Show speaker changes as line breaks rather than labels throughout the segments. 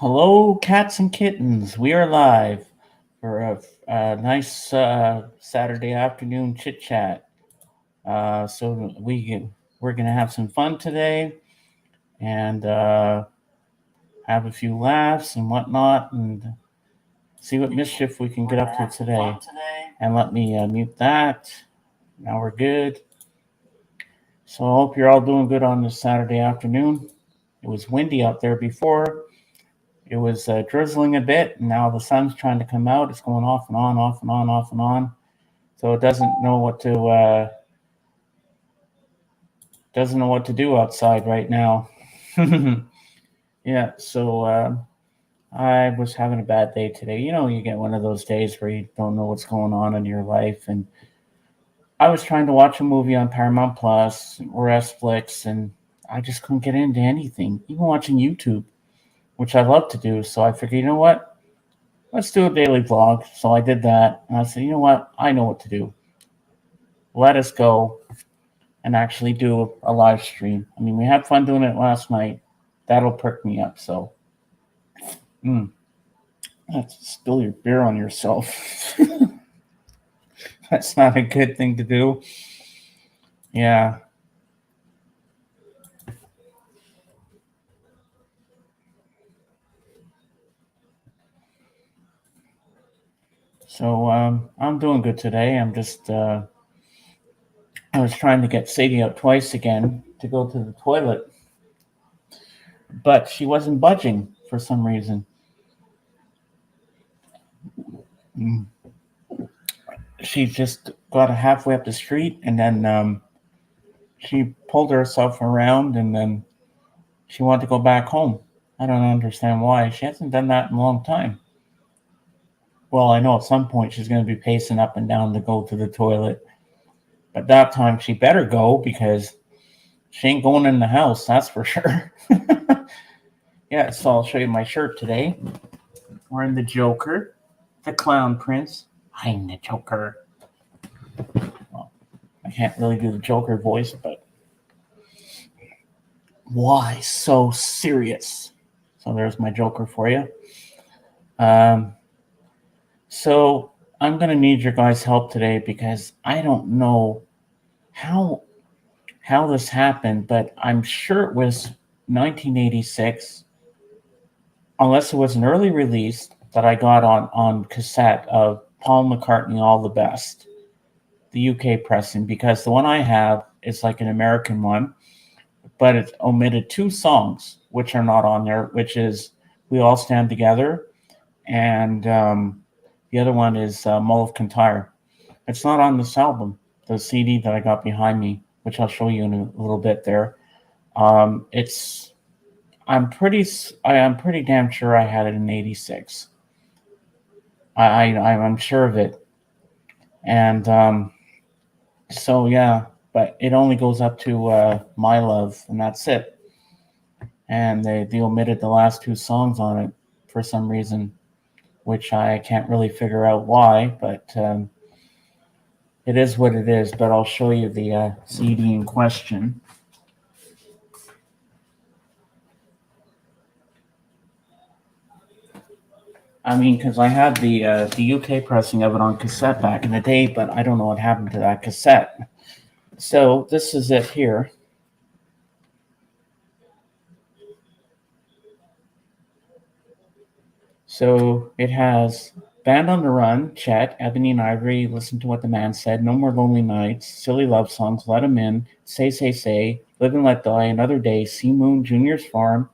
Hello, cats and kittens. We are live for a nice Saturday afternoon chit chat. We're gonna have some fun today and have a few laughs and whatnot, and see what mischief we can get up to today. And let me mute that. Now we're good. So I hope you're all doing good on this Saturday afternoon. It was windy out there before. It was drizzling a bit, and now the sun's trying to come out. It's going off and on, off and on, off and on. So it doesn't know what to do outside right now. Yeah. So I was having a bad day today. You know, you get one of those days where you don't know what's going on in your life, and I was trying to watch a movie on Paramount Plus or Netflix, and I just couldn't get into anything, even watching YouTube, which I love to do. So I figured, you know what? Let's do a daily vlog. So I did that. And I said, you know what? I know what to do. Let us go and actually do a live stream. I mean, we had fun doing it last night. That'll perk me up. So, let's spill your beer on yourself. That's not a good thing to do. Yeah. So I'm doing good today. I was trying to get Sadie out twice again to go to the toilet, but she wasn't budging for some reason. She just got halfway up the street, and then she pulled herself around, and then she wanted to go back home. I don't understand why. She hasn't done that in a long time. Well, I know at some point she's going to be pacing up and down to go to the toilet. But that time she better go because she ain't going in the house, that's for sure. Yeah, so I'll show you my shirt today. Wearing the Joker, the Clown Prince. I'm the Joker. Well, I can't really do the Joker voice, but why so serious? So there's my Joker for you. So I'm going to need your guys' help today because I don't know how this happened, but I'm sure it was 1986, unless it was an early release that I got on cassette of Paul McCartney, All the Best, the UK pressing, because the one I have is like an American one, but it omitted two songs, which are not on there, which is We All Stand Together, and the other one is Mull of Kintyre. It's not on this album, the CD that I got behind me, which I'll show you in a little bit there. I'm pretty damn sure I had it in '86. I'm sure of it, and so yeah, but it only goes up to My Love, and that's it. And they omitted the last two songs on it for some reason, which I can't really figure out why, but it is what it is. But I'll show you the CD in question. I mean, because I had the UK pressing of it on cassette back in the day, but I don't know what happened to that cassette. So this is it here. So it has Band on the Run, Chet, Ebony and Ivory, Listen to What the Man Said, No More Lonely Nights, Silly Love Songs, Let 'Em In, Say, Live and Let Die, Another Day, Sea Moon, Junior's Farm,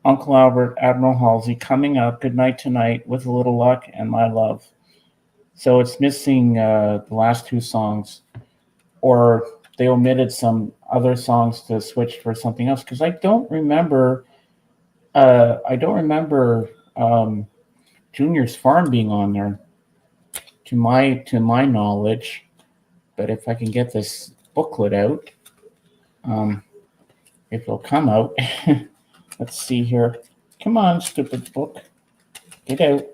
Uncle Albert, Admiral Halsey, Coming Up, Good Night Tonight, With a Little Luck, and My Love. So it's missing the last two songs, or they omitted some other songs to switch for something else, because I don't remember Junior's Farm being on there, to my knowledge. But if I can get this booklet out, if it'll come out. Let's see here. Come on, stupid book. Get out.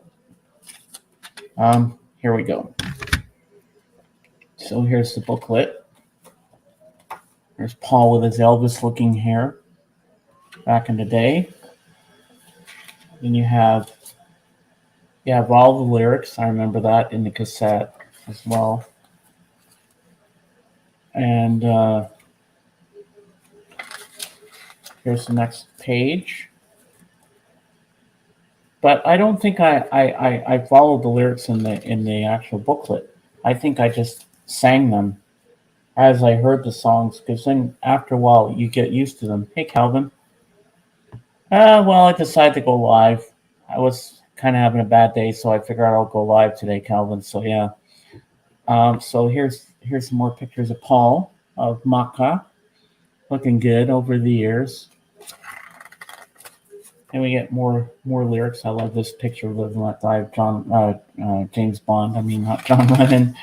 Here we go. So here's the booklet. There's Paul with his Elvis-looking hair back in the day. Then you have all the lyrics. I remember that in the cassette as well. And here's the next page. But I don't think I followed the lyrics in the actual booklet. I think I just sang them as I heard the songs, because then after a while you get used to them. Hey, Calvin. Well, I decided to go live. I was kind of having a bad day, so I figured I'll go live today, Calvin. So yeah. So here's some more pictures of Paul of Maka, looking good over the years. And we get more lyrics. I love this picture of Live and Let Die, James Bond. I mean, not John Lennon.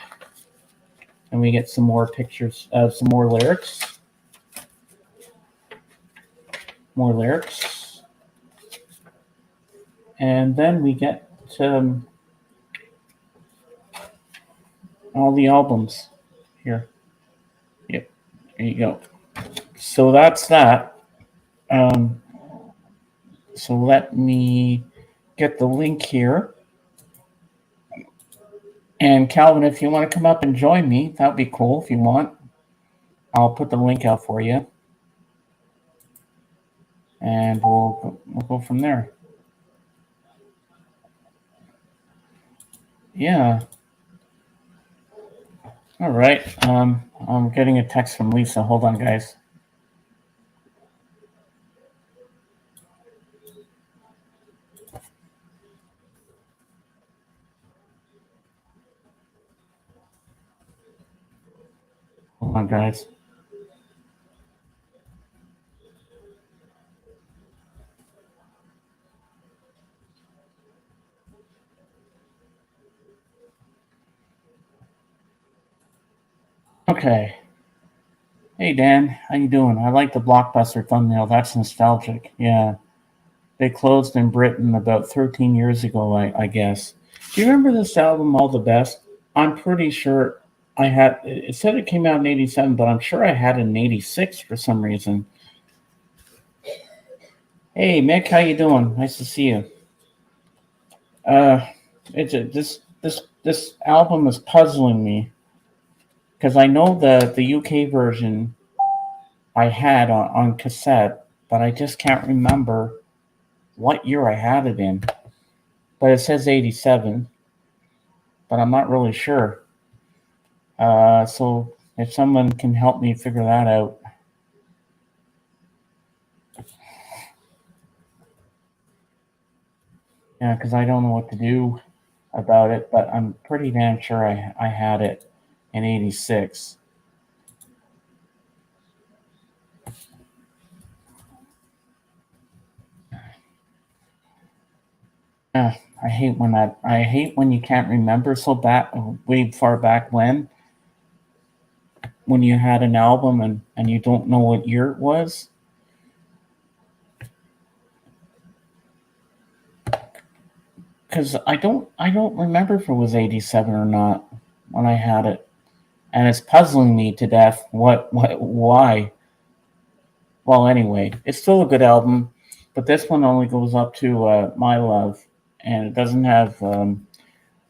And we get some more pictures of some more lyrics. More lyrics. And then we get all the albums here. Yep, there you go. So that's that. So let me get the link here. And Calvin, if you want to come up and join me, that would be cool if you want. I'll put the link out for you. And we'll go from there. Yeah. All right. I'm getting a text from Lisa. Hold on, guys. Hold on, guys. Okay. Hey, Dan. How you doing? I like the Blockbuster thumbnail. That's nostalgic. Yeah. They closed in Britain about 13 years ago, I guess. Do you remember this album, All the Best? I'm pretty sure I had. It said it came out in '87, but I'm sure I had it in '86 for some reason. Hey, Mick, how you doing? Nice to see you. This album is puzzling me because I know the UK version I had on cassette, but I just can't remember what year I had it in. But it says '87, but I'm not really sure. So if someone can help me figure that out. Yeah, because I don't know what to do about it, but I'm pretty damn sure I had it in '86. I hate when you can't remember so back way far back when you had an album and you don't know what year it was. Because I don't remember if it was '87 or not when I had it, and it's puzzling me to death. Why? Well, anyway, it's still a good album, but this one only goes up to My Love, and it doesn't have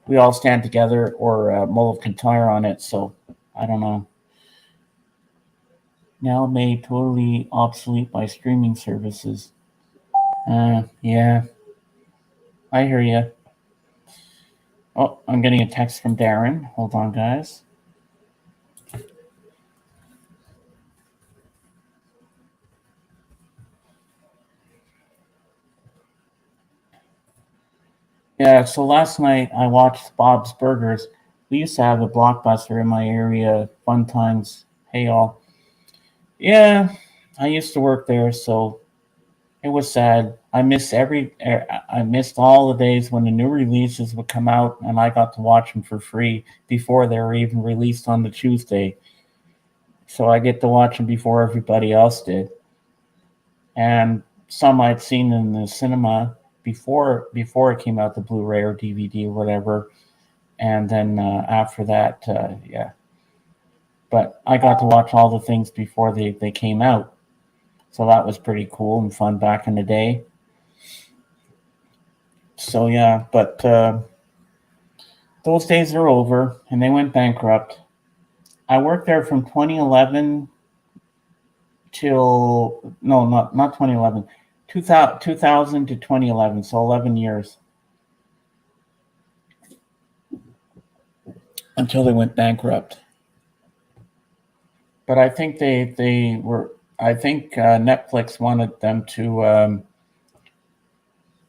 We All Stand Together or Mull of Kintyre on it, so I don't know. Now made totally obsolete by streaming services. Yeah, I hear you. Oh, I'm getting a text from Darren. Hold on, guys. Yeah, so last night I watched Bob's Burgers. We used to have a Blockbuster in my area. Fun times. Hey, all. Yeah, I used to work there, so it was sad. I missed all the days when the new releases would come out, and I got to watch them for free before they were even released on the Tuesday. So I get to watch them before everybody else did. And some I'd seen in the cinema before it came out, the Blu-ray or DVD or whatever. And then after that, yeah. But I got to watch all the things before they came out. So that was pretty cool and fun back in the day. So yeah, but those days are over, and they went bankrupt. I worked there from 2011 till no, not 2011, 2000 to 2011, so 11 years until they went bankrupt. But I think they were. I think Netflix wanted them to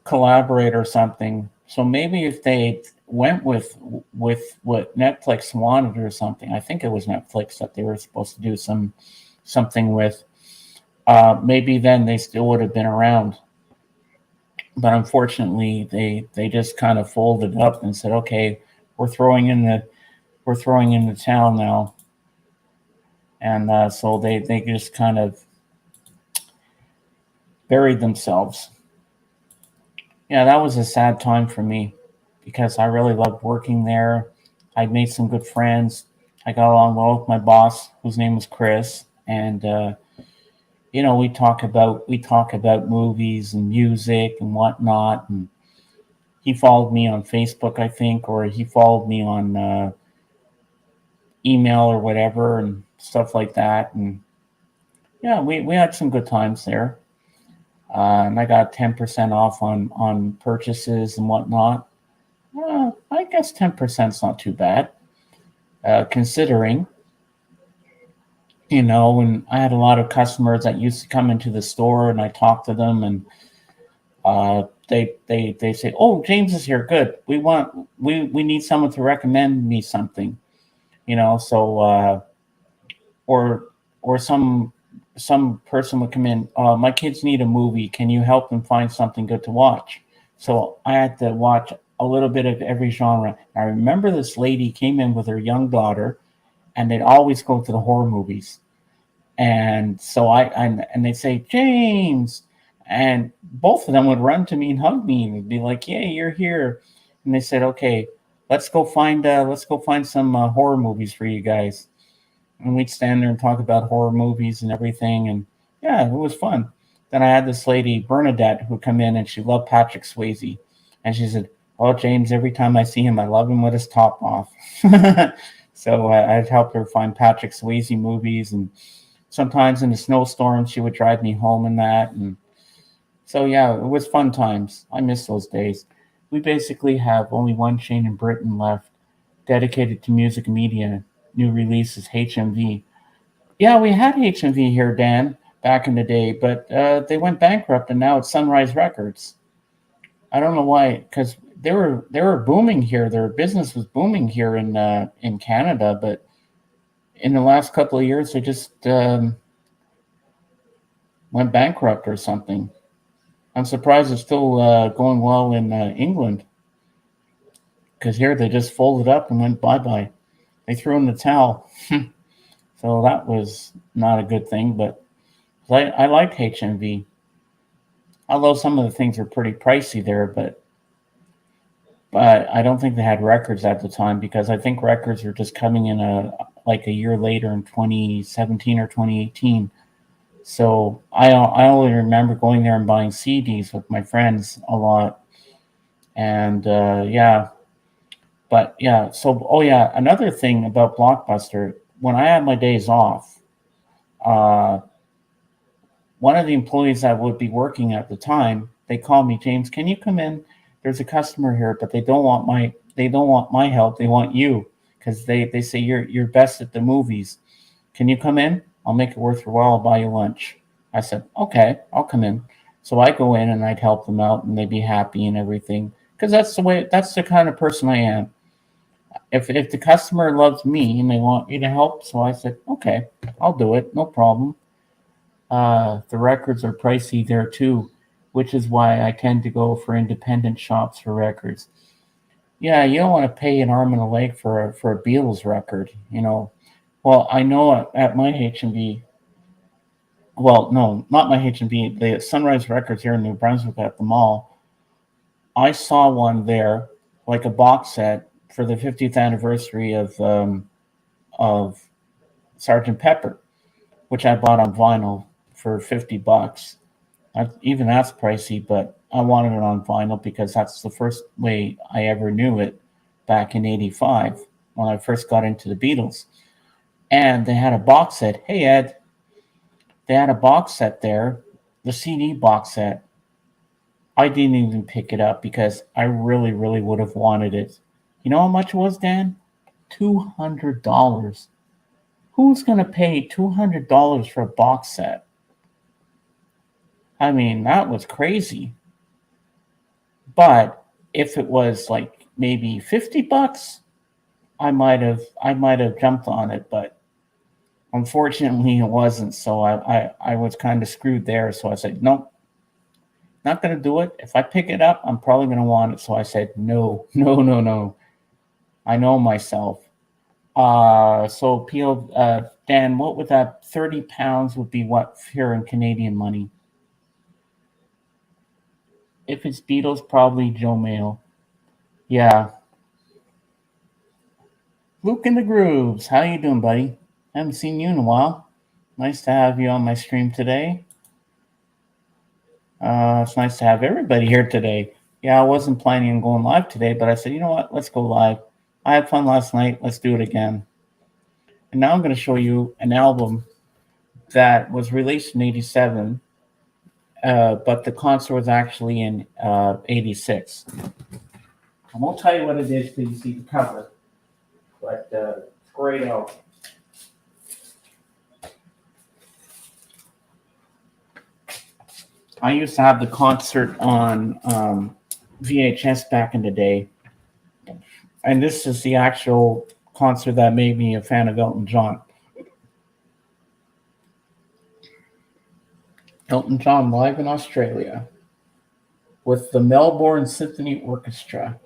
collaborate or something. So maybe if they went with what Netflix wanted or something, I think it was Netflix that they were supposed to do something with. Maybe then they still would have been around. But unfortunately, they just kind of folded up and said, "Okay, we're throwing in the we're throwing in the towel now," and so they just kind of buried themselves. Yeah, that was a sad time for me because I really loved working there. I made some good friends. I got along well with my boss, whose name was Chris, and we talk about movies and music and whatnot. And he followed me on Facebook, I think, or he followed me on email or whatever and stuff like that. And yeah, we had some good times there. And I got 10% off on purchases and whatnot. I guess 10% is not too bad, considering, when I had a lot of customers that used to come into the store and I talked to them and they say, "Oh, James is here. Good. We need someone to recommend me something." So or some person would come in. My kids need a movie. Can you help them find something good to watch? So I had to watch a little bit of every genre. I remember this lady came in with her young daughter, and they'd always go to the horror movies. And so and they'd say, "James," and both of them would run to me and hug me and be like, "Yeah, you're here." And they said, "Okay, let's go find some horror movies for you guys." And we'd stand there and talk about horror movies and everything. And yeah, it was fun. Then I had this lady, Bernadette, who come in and she loved Patrick Swayze. And she said, "Oh, James, every time I see him, I love him with his top off." So I'd help her find Patrick Swayze movies. And sometimes in the snowstorm, she would drive me home in that. And so, yeah, it was fun times. I miss those days. We basically have only one chain in Britain left dedicated to music media, new releases, HMV. Yeah, we had HMV here, Dan, back in the day, but they went bankrupt, and now it's Sunrise Records. I don't know why, because they were booming here. Their business was booming here in Canada, but in the last couple of years, they just went bankrupt or something. I'm surprised it's still going well in England, because here they just folded up and went bye bye. They threw in the towel. So that was not a good thing, but I liked HMV. Although some of the things were pretty pricey there, but I don't think they had records at the time because I think records were just coming in a year later in 2017 or 2018. So I only remember going there and buying CDs with my friends a lot, and yeah. But yeah, so oh yeah, another thing about Blockbuster, when I had my days off, uh, one of the employees that would be working at the time, they called me, "James, can you come in? There's a customer here, but they don't want my help. They want you because they say you're best at the movies. Can you come in? I'll make it worth your while. I'll buy you lunch." I said, "Okay, I'll come in." So I go in and I'd help them out, and they'd be happy and everything because that's the kind of person I am. If the customer loves me and they want me to help, so I said, "Okay, I'll do it, no problem." The records are pricey there too, which is why I tend to go for independent shops for records. Yeah, you don't want to pay an arm and a leg for a Beatles record. Well, I know at my HMV. Well, no, not my HMV. The Sunrise Records here in New Brunswick at the mall. I saw one there, like a box set for the 50th anniversary of Sergeant Pepper, which I bought on vinyl for $50. Even that's pricey, but I wanted it on vinyl because that's the first way I ever knew it back in '85 when I first got into the Beatles. And they had a box set. Hey, Ed, they had a box set there, the CD box set. I didn't even pick it up because I really, really would have wanted it. You know how much it was, Dan? $200. Who's going to pay $200 for a box set? I mean, that was crazy. But if it was like maybe $50, I might have jumped on it, but unfortunately it wasn't. So I was kind of screwed there. So I said, nope, not gonna do it. If I pick it up, I'm probably gonna want it. So I said, no, no, no, no. I know myself. So Peel, Dan, what would that £30 would be? What here in Canadian money? If it's Beatles, probably Joe Mail. Yeah, Luke in the Grooves. How you doing, buddy? Haven't seen you in a while. Nice to have you on my stream today. It's nice to have everybody here today. Yeah, I wasn't planning on going live today, but I said, you know what? Let's go live. I had fun last night. Let's do it again. And now I'm going to show you an album that was released in '87, but the concert was actually in '86. I won't tell you what it is till you see the cover, but it's great album. I used to have the concert on VHS back in the day, and this is the actual concert that made me a fan of Elton John. Elton John live in Australia with the Melbourne Symphony Orchestra.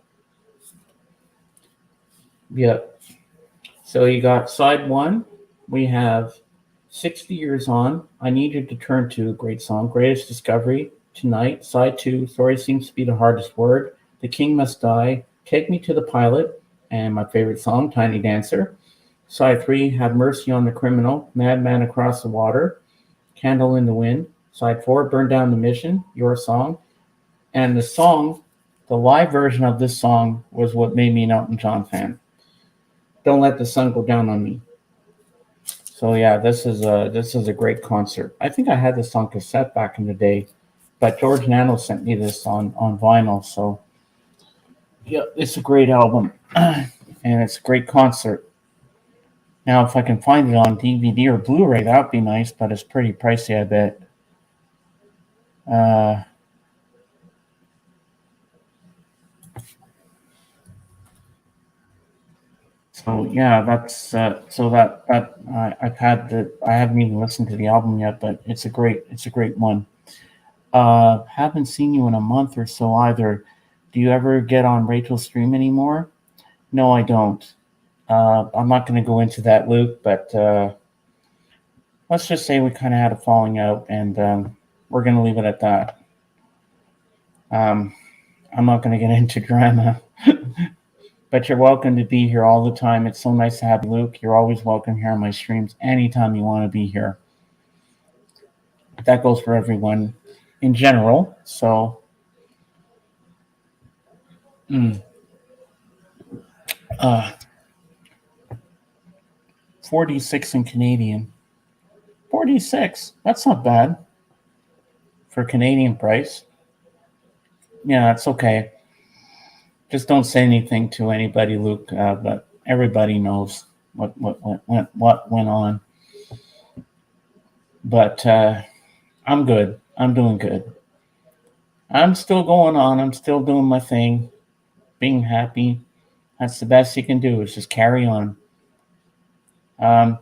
Yep. So you got side one. We have 60 Years On. I Needed to Turn To, great song. Greatest Discovery, Tonight. Side two, Sorry Seems to Be the Hardest Word. The King Must Die. Take Me to the Pilot. And my favorite song, Tiny Dancer. Side three, Have Mercy on the Criminal. Madman Across the Water. Candle in the Wind. Side four, Burn Down the Mission, Your Song. And the song, the live version of this song was what made me an Elton John fan. Don't Let the Sun Go Down on Me. So yeah, this is a great concert. I think I had this on cassette back in the day, but George Nano sent me this on vinyl. So yeah, it's a great album, and it's a great concert. Now, if I can find it on DVD or Blu-ray, that would be nice, but it's pretty pricey, I bet. So yeah, that's so that I haven't even listened to the album yet, but it's a great one. Haven't seen you in a month or so either. Do you ever get on Rachel's stream anymore? No, I don't. I'm not going to go into that, Luke, but let's just say we kind of had a falling out, and we're going to leave it at that. I'm not going to get into drama, but you're welcome to be here all the time. It's so nice to have you, Luke. You're always welcome here on my streams anytime you want to be here. That goes for everyone in general. So, 46 in Canadian. 46. That's not bad for Canadian price. Yeah, it's okay. Just don't say anything to anybody, Luke. But everybody knows what went on. But I'm good. I'm doing good. I'm still going on. I'm still doing my thing, being happy. That's the best you can do is just carry on. I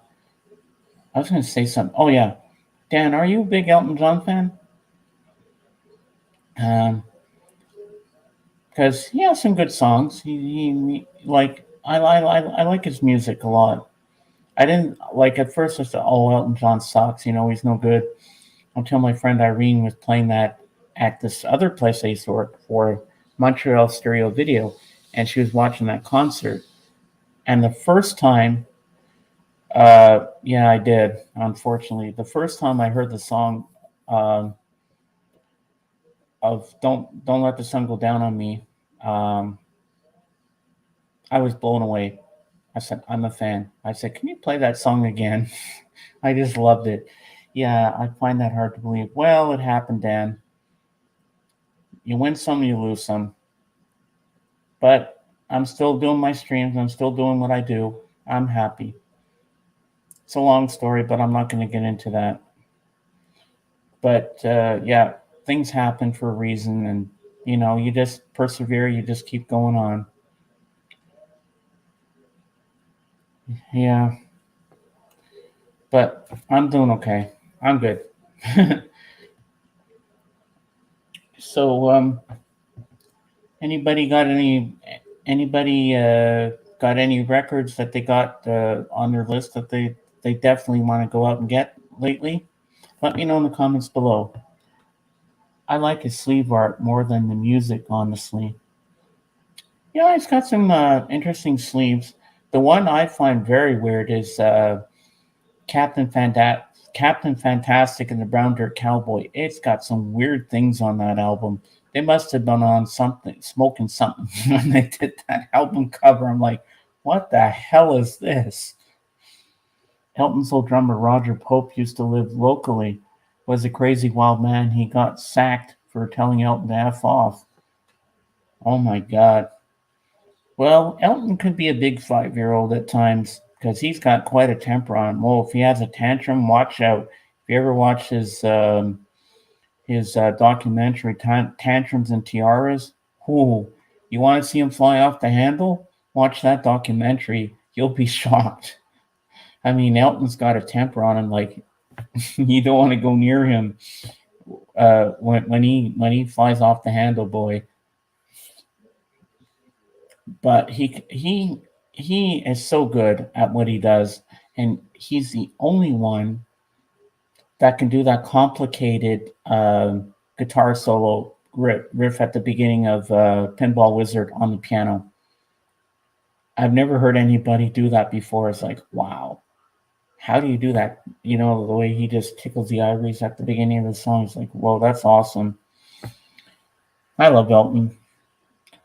was going to say something. Oh, yeah. Dan, are you a big Elton John fan? Because he has some good songs. He like I like his music a lot. I didn't like at first. I thought, oh, Elton John sucks. He's no good. Until my friend Irene was playing that at this other place I used to work for, Montreal Stereo Video, and she was watching that concert. And the first time, yeah, I did. Unfortunately, the first time I heard the song, of Don't Let the Sun Go Down on Me. Um, I was blown away. I said, I'm a fan. I said, can you play that song again? I just loved it. Yeah, I find that hard to believe. Well, it happened, Dan. You win some, you lose some. But I'm still doing my streams. I'm still doing what I do. I'm happy. It's a long story, but I'm not going to get into that. But yeah, things happen for a reason, and you just persevere. You just keep going on. Yeah, but I'm doing okay. I'm good. So, anybody got anybody got any records that they got on their list that they definitely want to go out and get lately? Let me know in the comments below. I like his sleeve art more than the music, honestly. Yeah, he's got some interesting sleeves. The one I find very weird is Captain Fantastic and the Brown Dirt Cowboy. It's got some weird things on that album. They must have been on something, smoking something when they did that album cover. I'm like, what the hell is this? Elton's old drummer Roger Pope used to live locally. Was a crazy wild man. He got sacked for telling Elton to F off. Oh my God. Well, Elton could be a big 5-year-old at times because he's got quite a temper on him. Oh, if he has a tantrum, watch out. If you ever watch his documentary Tantrums and Tiaras, oh, you want to see him fly off the handle? Watch that documentary. You'll be shocked. I mean, Elton's got a temper on him like you don't want to go near him when he flies off the handle, boy. But he is so good at what he does, and he's the only one that can do that complicated guitar solo riff at the beginning of Pinball Wizard on the piano. I've never heard anybody do that before. It's like, wow, how do you do that? The way he just tickles the ivories at the beginning of the song. It's like, whoa, that's awesome. I love Elton.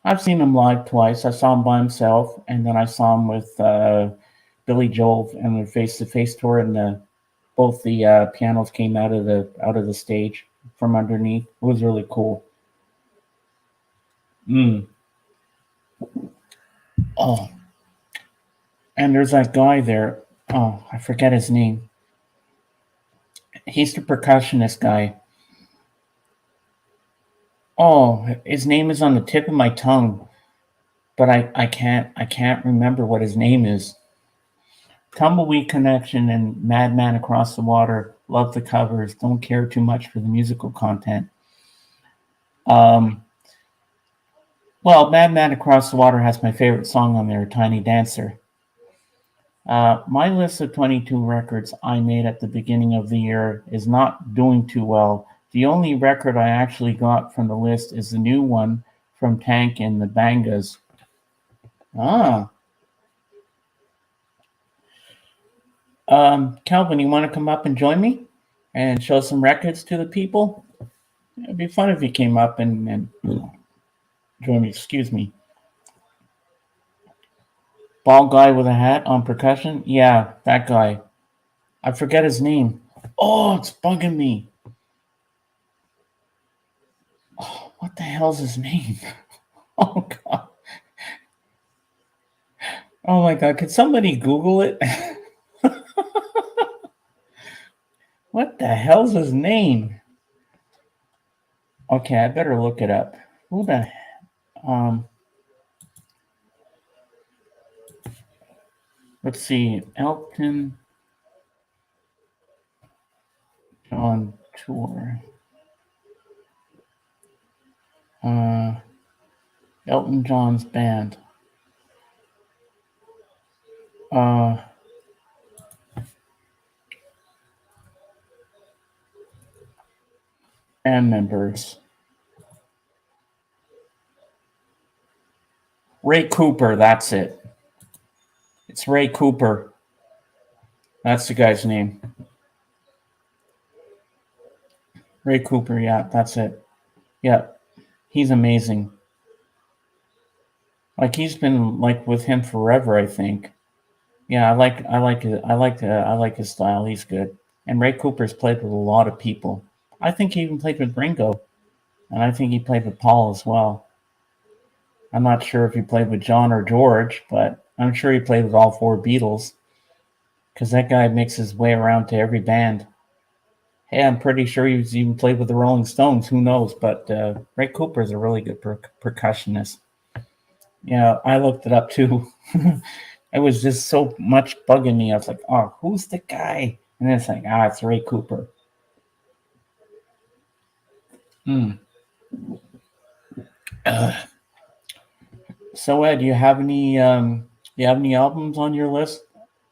I've seen him live twice. I saw him by himself, and then I saw him with Billy Joel and the Face to Face tour, and both the pianos came out of the stage from underneath. It was really cool. Mm. Oh, and there's that guy there. Oh, I forget his name. He's the percussionist guy. Oh, his name is on the tip of my tongue, but I can't remember what his name is. Tumbleweed Connection and Madman Across the Water. Love the covers. Don't care too much for the musical content. Um, well, Madman Across the Water has my favorite song on there, Tiny Dancer. My list of 22 records I made at the beginning of the year is not doing too well. The only record I actually got from the list is the new one from Tank and the Bangas. Ah. Calvin, you want to come up and join me and show some records to the people? It'd be fun if you came up and join me. Excuse me. Bald guy with a hat on percussion? Yeah, that guy. I forget his name. Oh, it's bugging me. Oh, what the hell's his name? Oh, God. Oh, my God. Could somebody Google it? What the hell's his name? Okay, I better look it up. Who the let's see. Elton John tour. Elton John's band. Band members. Ray Cooper, that's it. It's Ray Cooper. That's the guy's name. Ray Cooper, yeah, that's it. Yeah, he's amazing. Like he's been like with him forever, I think. Yeah, I like his style. He's good. And Ray Cooper's played with a lot of people. I think he even played with Ringo, and I think he played with Paul as well. I'm not sure if he played with John or George, but I'm sure he played with all four Beatles because that guy makes his way around to every band. Hey, I'm pretty sure he's even played with the Rolling Stones. Who knows? But Ray Cooper is a really good percussionist. Yeah, I looked it up too. It was just so much bugging me. I was like, "Oh, who's the guy?" And it's like, it's Ray Cooper. Hmm. So, Ed, do you have any albums on your list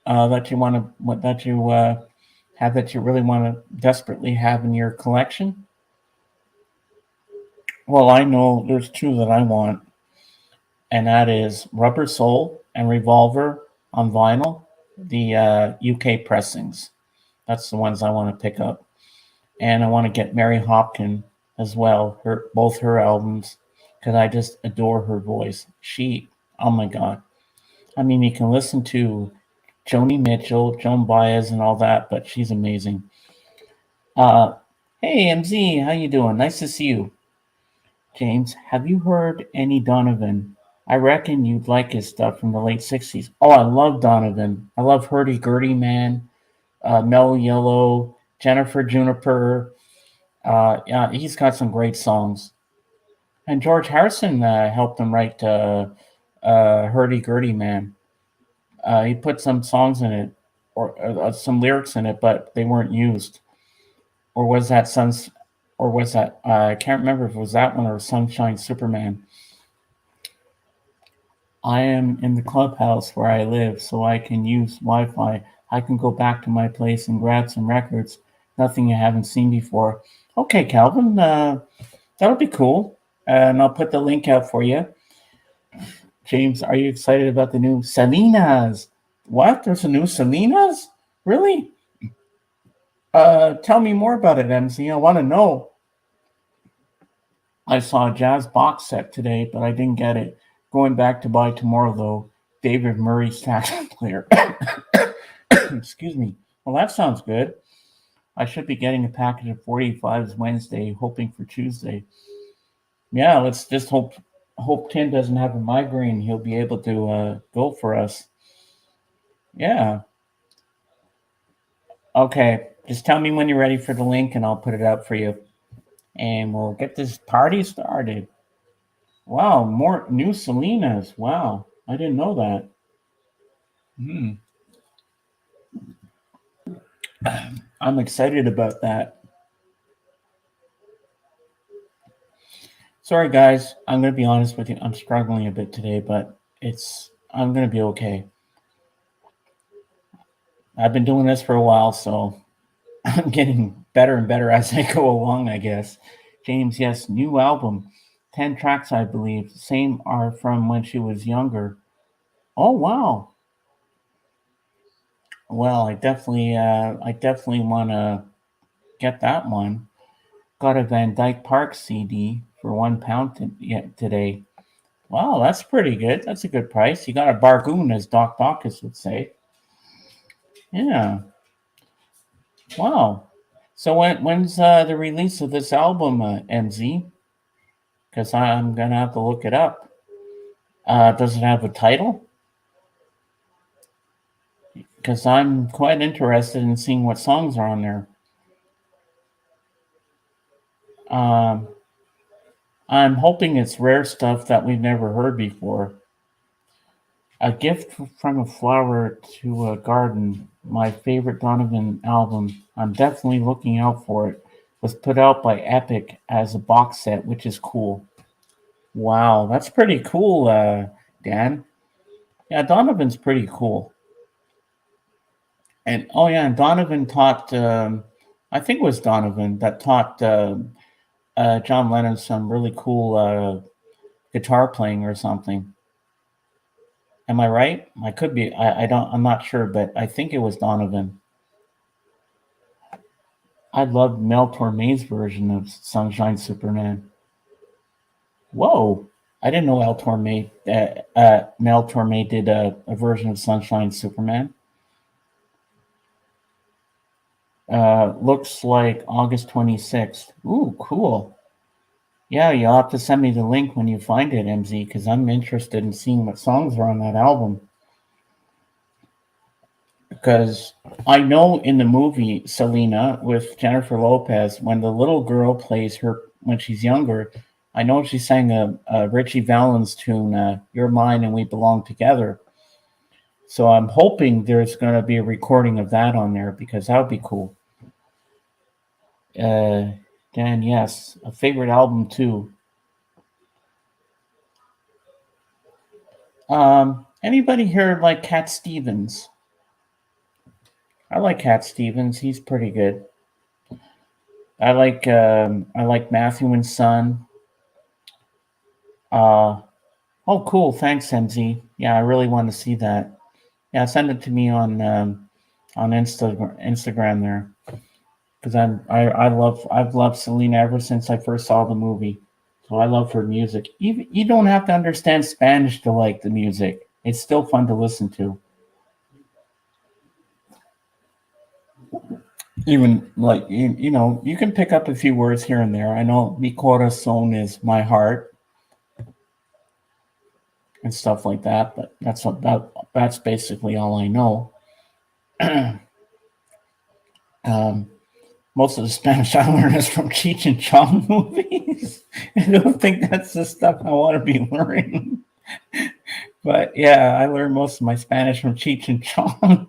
that you want to that you have that you really want to desperately have in your collection? Well, I know there's two that I want, and that is Rubber Soul and Revolver on vinyl, the UK pressings. That's the ones I want to pick up, and I want to get Mary Hopkin as well. Both her albums, because I just adore her voice. Oh my god. I mean, you can listen to Joni Mitchell, Joan Baez, and all that, but she's amazing. Uh, hey, MZ, how you doing? Nice to see you. James, have you heard any Donovan? I reckon you'd like his stuff from the late 60s. Oh, I love Donovan. I love Hurdy Gurdy Man, Mellow Yellow, Jennifer Juniper. Yeah, he's got some great songs. And George Harrison helped him write Hurdy Gurdy Man. He put some songs in it, or some lyrics in it, but they weren't used. Or was that Suns? Or was that I can't remember if it was that one or Sunshine Superman. I am in the clubhouse where I live, so I can use Wi-Fi. I can go back to my place and grab some records. Nothing you haven't seen before. Okay, Calvin, that'll be cool. And I'll put the link out for you. James, are you excited about the new Salinas? What? There's a new Salinas? Really? Tell me more about it, MC. I want to know. I saw a jazz box set today, but I didn't get it. Going back to buy tomorrow, though. David Murray sax player. Excuse me. Well, that sounds good. I should be getting a package of 45s Wednesday, hoping for Tuesday. Yeah, let's just hope Tim doesn't have a migraine. He'll be able to go for us. Yeah. Okay. Just tell me when you're ready for the link, and I'll put it up for you, and we'll get this party started. Wow, more new Salinas. Wow, I didn't know that. Hmm. I'm excited about that. Sorry, guys. I'm going to be honest with you. I'm struggling a bit today, but I'm going to be okay. I've been doing this for a while, so I'm getting better and better as I go along, I guess. James, yes, new album. 10 tracks, I believe. Same are from when she was younger. Oh, wow. Well, I definitely want to get that one. Got a Van Dyke Park CD for £1 today. Wow, that's pretty good. That's a good price. You got a bargain, as Doc Bacchus would say. Yeah. Wow. So when's the release of this album, MZ? Because I'm gonna have to look it up. Does it have a title? Because I'm quite interested in seeing what songs are on there. Um, I'm hoping it's rare stuff that we've never heard before. A Gift from a Flower to a Garden, my favorite Donovan album. I'm definitely looking out for it. Was put out by Epic as a box set, which is cool. Wow, that's pretty cool, Dan. Yeah, Donovan's pretty cool. And oh yeah, and Donovan taught. I think it was Donovan that taught John Lennon some really cool guitar playing or something. Am I right? I could be. I don't. I'm not sure, but I think it was Donovan. I loved Mel Torme's version of Sunshine Superman. Whoa! I didn't know El Torme. Mel Torme did a version of Sunshine Superman. Looks like August 26th. Ooh, cool. Yeah, you'll have to send me the link when you find it, MZ, because I'm interested in seeing what songs are on that album. Because I know in the movie Selena with Jennifer Lopez, when the little girl plays her when she's younger, I know she sang a Richie Valens tune, "You're Mine and We Belong Together." So I'm hoping there's going to be a recording of that on there because that would be cool. Uh, Dan, yes, a favorite album too. Anybody here like Cat Stevens? I like Cat Stevens. He's pretty good. I like Matthew and Son. Uh, oh, cool. Thanks, MZ. Yeah, I really want to see that. Yeah, send it to me on Instagram there because I've loved Selena ever since I first saw the movie. So I love her music. You don't have to understand Spanish to like the music. It's still fun to listen to. Even like you can pick up a few words here and there. I know mi corazón is my heart and stuff like that, but that's basically all I know. um, Most of the Spanish I learned is from Cheech and Chong movies. I don't think that's the stuff I want to be learning. But yeah, I learned most of my Spanish from Cheech and Chong.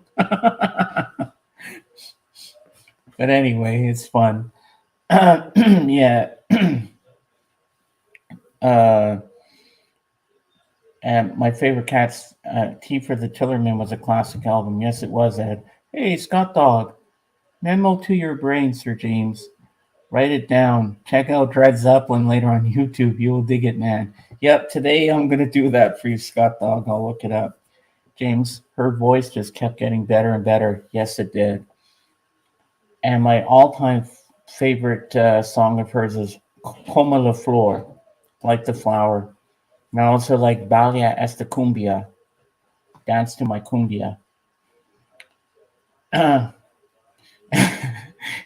But anyway, it's fun. Yeah. uh, and my favorite Cats, Tea for the Tillerman was a classic album. Yes, it was, Ed. Hey, Scott Dog. Memo to your brain, Sir James. Write it down. Check out Dred Zeppelin later on YouTube. You will dig it, man. Yep, today I'm going to do that for you, Scott Dog. I'll look it up. James, her voice just kept getting better and better. Yes, it did. And my all time favorite song of hers is Como la Flor, like the flower. And I also like Balia esta cumbia, dance to my cumbia.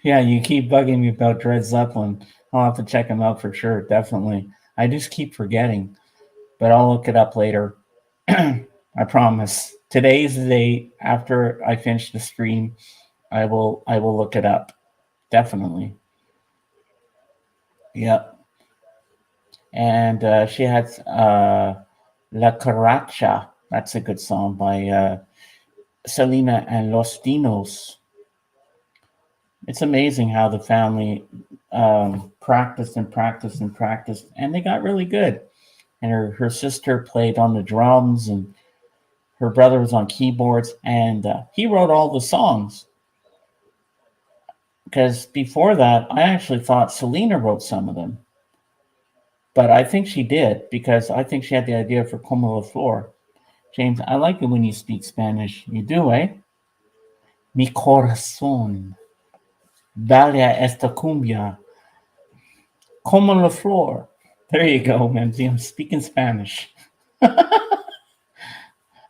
Yeah, you keep bugging me about Dred Zeppelin. I'll have to check him out for sure, definitely. I just keep forgetting, but I'll look it up later. I promise. Today's the day after I finish the stream. I will look it up. Definitely. Yep. And she had La Caracha. That's a good song by Selena and Los Dinos. It's amazing how the family practiced and practiced and practiced, and they got really good. And her sister played on the drums, and her brother was on keyboards, and he wrote all the songs. Because before that, I actually thought Selena wrote some of them, but I think she did because I think she had the idea for Como la Flor. James, I like it when you speak Spanish. You do, eh? Mi corazón. Vaya esta cumbia. Como la flor. There you go, Memzi. I'm speaking Spanish.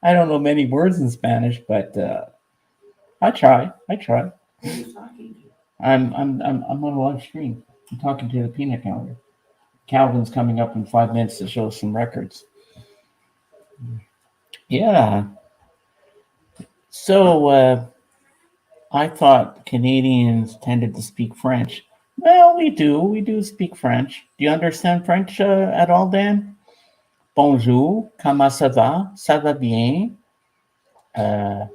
I don't know many words in Spanish, but I try. I try. I'm on a live stream. I'm talking to the peanut gallery. Calvin's coming up in 5 minutes to show us some records. Yeah. So I thought Canadians tended to speak French. Well, we do. We do speak French. Do you understand French at all, Dan? Bonjour, comment ça va? Ça va bien? Uh,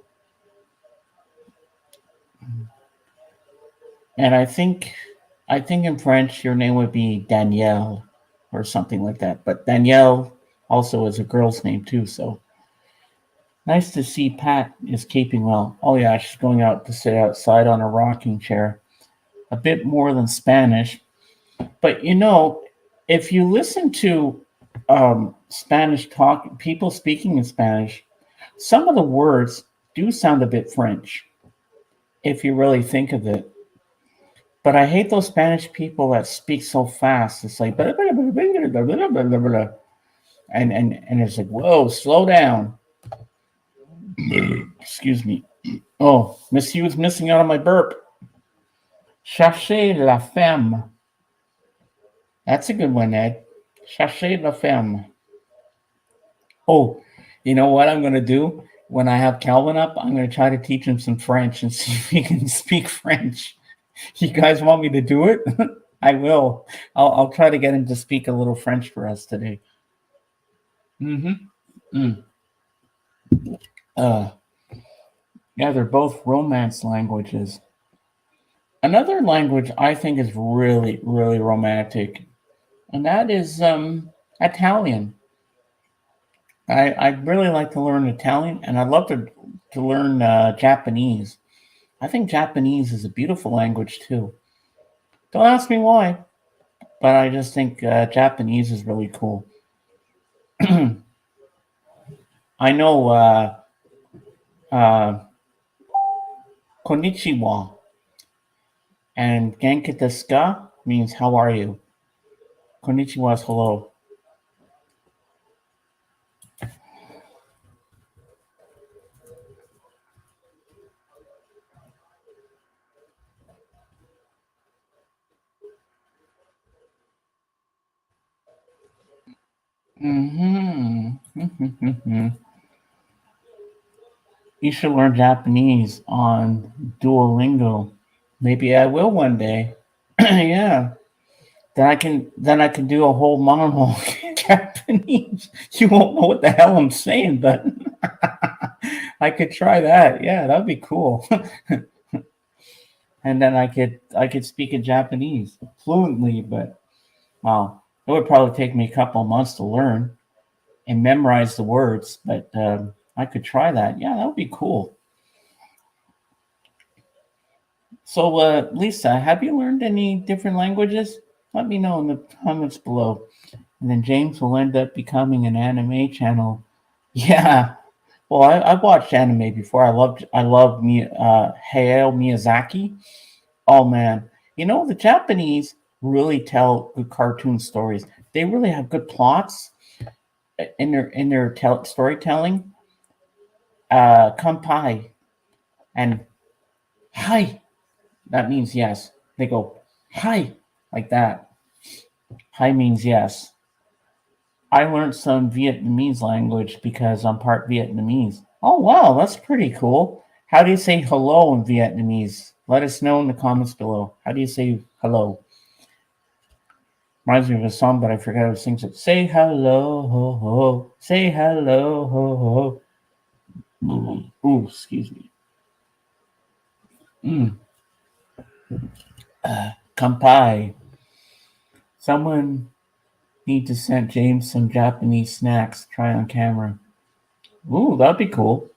and I think in French your name would be Danielle or something like that. But Danielle also is a girl's name too. So nice to see Pat is keeping well. Oh yeah, she's going out to sit outside on a rocking chair. A bit more than Spanish, but if you listen to Spanish talk, people speaking in Spanish, some of the words do sound a bit French if you really think of it. But I hate those Spanish people that speak so fast. It's like and it's like, whoa, slow down. Excuse me. Oh, Miss Hughes missing out on my burp. Cherchez la femme. That's a good one, Ed. Cherchez la femme. Oh, you know what I'm going to do? When I have Calvin up, I'm going to try to teach him some French and see if he can speak French. You guys want me to do it? I will. I'll try to get him to speak a little French for us today. Mm-hmm. Mm. Uh, yeah, they're both Romance languages. Another language I think is really, really romantic, and that is Italian. I'd really like to learn Italian, and I'd love to learn Japanese. I think Japanese is a beautiful language too. Don't ask me why, but I just think Japanese is really cool. I know uh, konnichiwa and genki desu ka means how are you. Konnichiwa is hello. Mm-hmm. You should learn Japanese on Duolingo. Maybe I will one day. Yeah. Then I can do a whole monologue in Japanese. You won't know what the hell I'm saying, but I could try that. Yeah, that'd be cool. And then I could speak in Japanese fluently, but wow, it would probably take me a couple of months to learn and memorize the words. But I could try that. Yeah, that would be cool. So, Lisa, have you learned any different languages? Let me know in the comments below. And then James will end up becoming an anime channel. Yeah. Well, I've watched anime before. I love Hayao Miyazaki. Oh man, the Japanese really tell good cartoon stories. They really have good plots in their storytelling. Kampai and hi. That means yes. They go hi like that. Hi means yes. I learned some Vietnamese language because I'm part Vietnamese. Oh, wow, that's pretty cool. How do you say hello in Vietnamese? Let us know in the comments below. How do you say hello? Reminds me of a song, but I forgot who sings it. Say hello, ho, ho. Say hello, ho, ho. Ooh, excuse me. Mm. Kampai. Someone need to send James some Japanese snacks. Try on camera. Ooh, that'd be cool.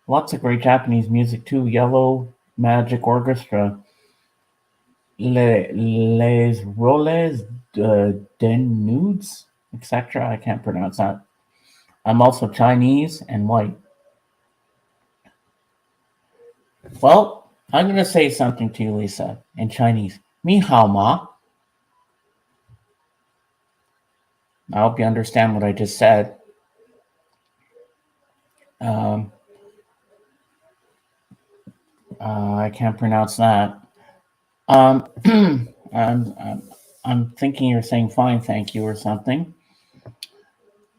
Lots of great Japanese music too. Yellow Magic Orchestra, Les Roles Den Nudes, etc. I can't pronounce that. I'm also Chinese and white. Well, I'm going to say something to you, Lisa, in Chinese. Ni hao ma. I hope you understand what I just said. Um, I can't pronounce that. Um, I'm thinking you're saying fine, thank you, or something.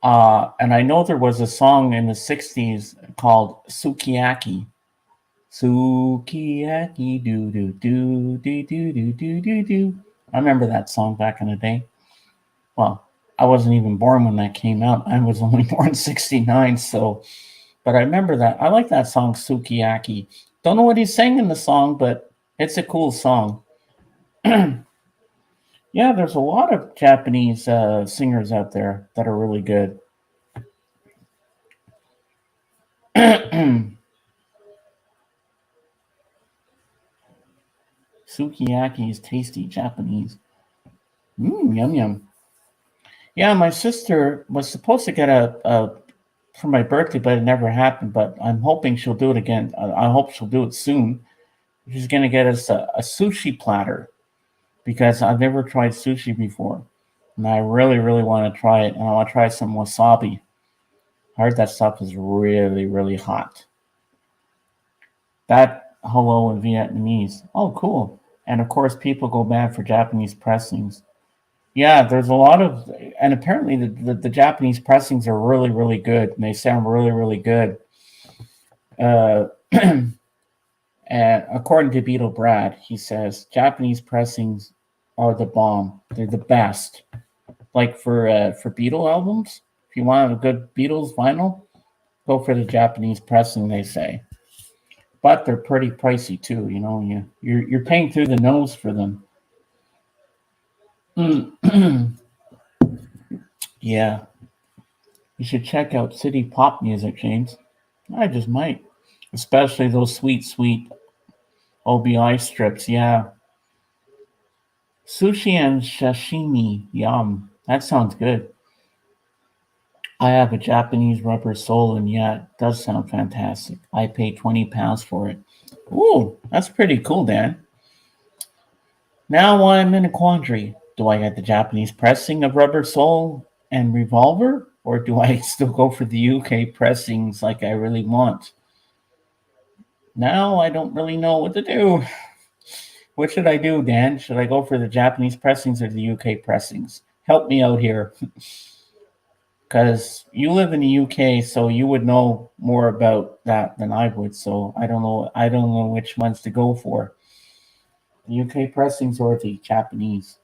And I know there was a song in the 60s called Sukiyaki. Sukiyaki do do do do do do do do do. I remember that song back in the day. Well, I wasn't even born when that came out. I was only born in 69, so but I remember that. I like that song Sukiyaki. Don't know what he's saying in the song, but it's a cool song. Yeah, there's a lot of Japanese singers out there that are really good. Sukiyaki is tasty Japanese. Yum yum. Yeah, my sister was supposed to get a for my birthday, but it never happened. But I'm hoping she'll do it again. I hope she'll do it soon. She's gonna get us a sushi platter. because I've never tried sushi before. And I really, really want to try it. And I want to try some wasabi. I heard that stuff is really, really hot. That hello in Vietnamese. Oh, cool. And of course, people go mad for Japanese pressings. Yeah, there's a lot of, and apparently the Japanese pressings are really, really good. And they sound really, really good. Uh, and according to Beetle Brad, he says Japanese pressings are the bomb. They're the best. Like for Beatle albums, if you want a good Beatles vinyl, go for the Japanese pressing. They say, but they're pretty pricey too. You know, you're paying through the nose for them. Yeah, you should check out City Pop Music, James. I just might, especially those sweet, sweet OBI strips. Yeah, sushi and sashimi. Yum. That sounds good. I have a Japanese rubber sole, and yeah, it does sound fantastic. I paid £20 for it. Ooh, that's pretty cool, Dan. Now I'm in a quandary. Do I get the Japanese pressing of Rubber Soul and Revolver, or do I still go for the UK pressings like I really want? Now I don't really know what to do. What should I do, Dan? Should I go for the Japanese pressings or the UK pressings? Help me out here. Because you live in the UK, so you would know more about that than I would. So I don't know. I don't know which ones to go for, the UK pressings or the Japanese.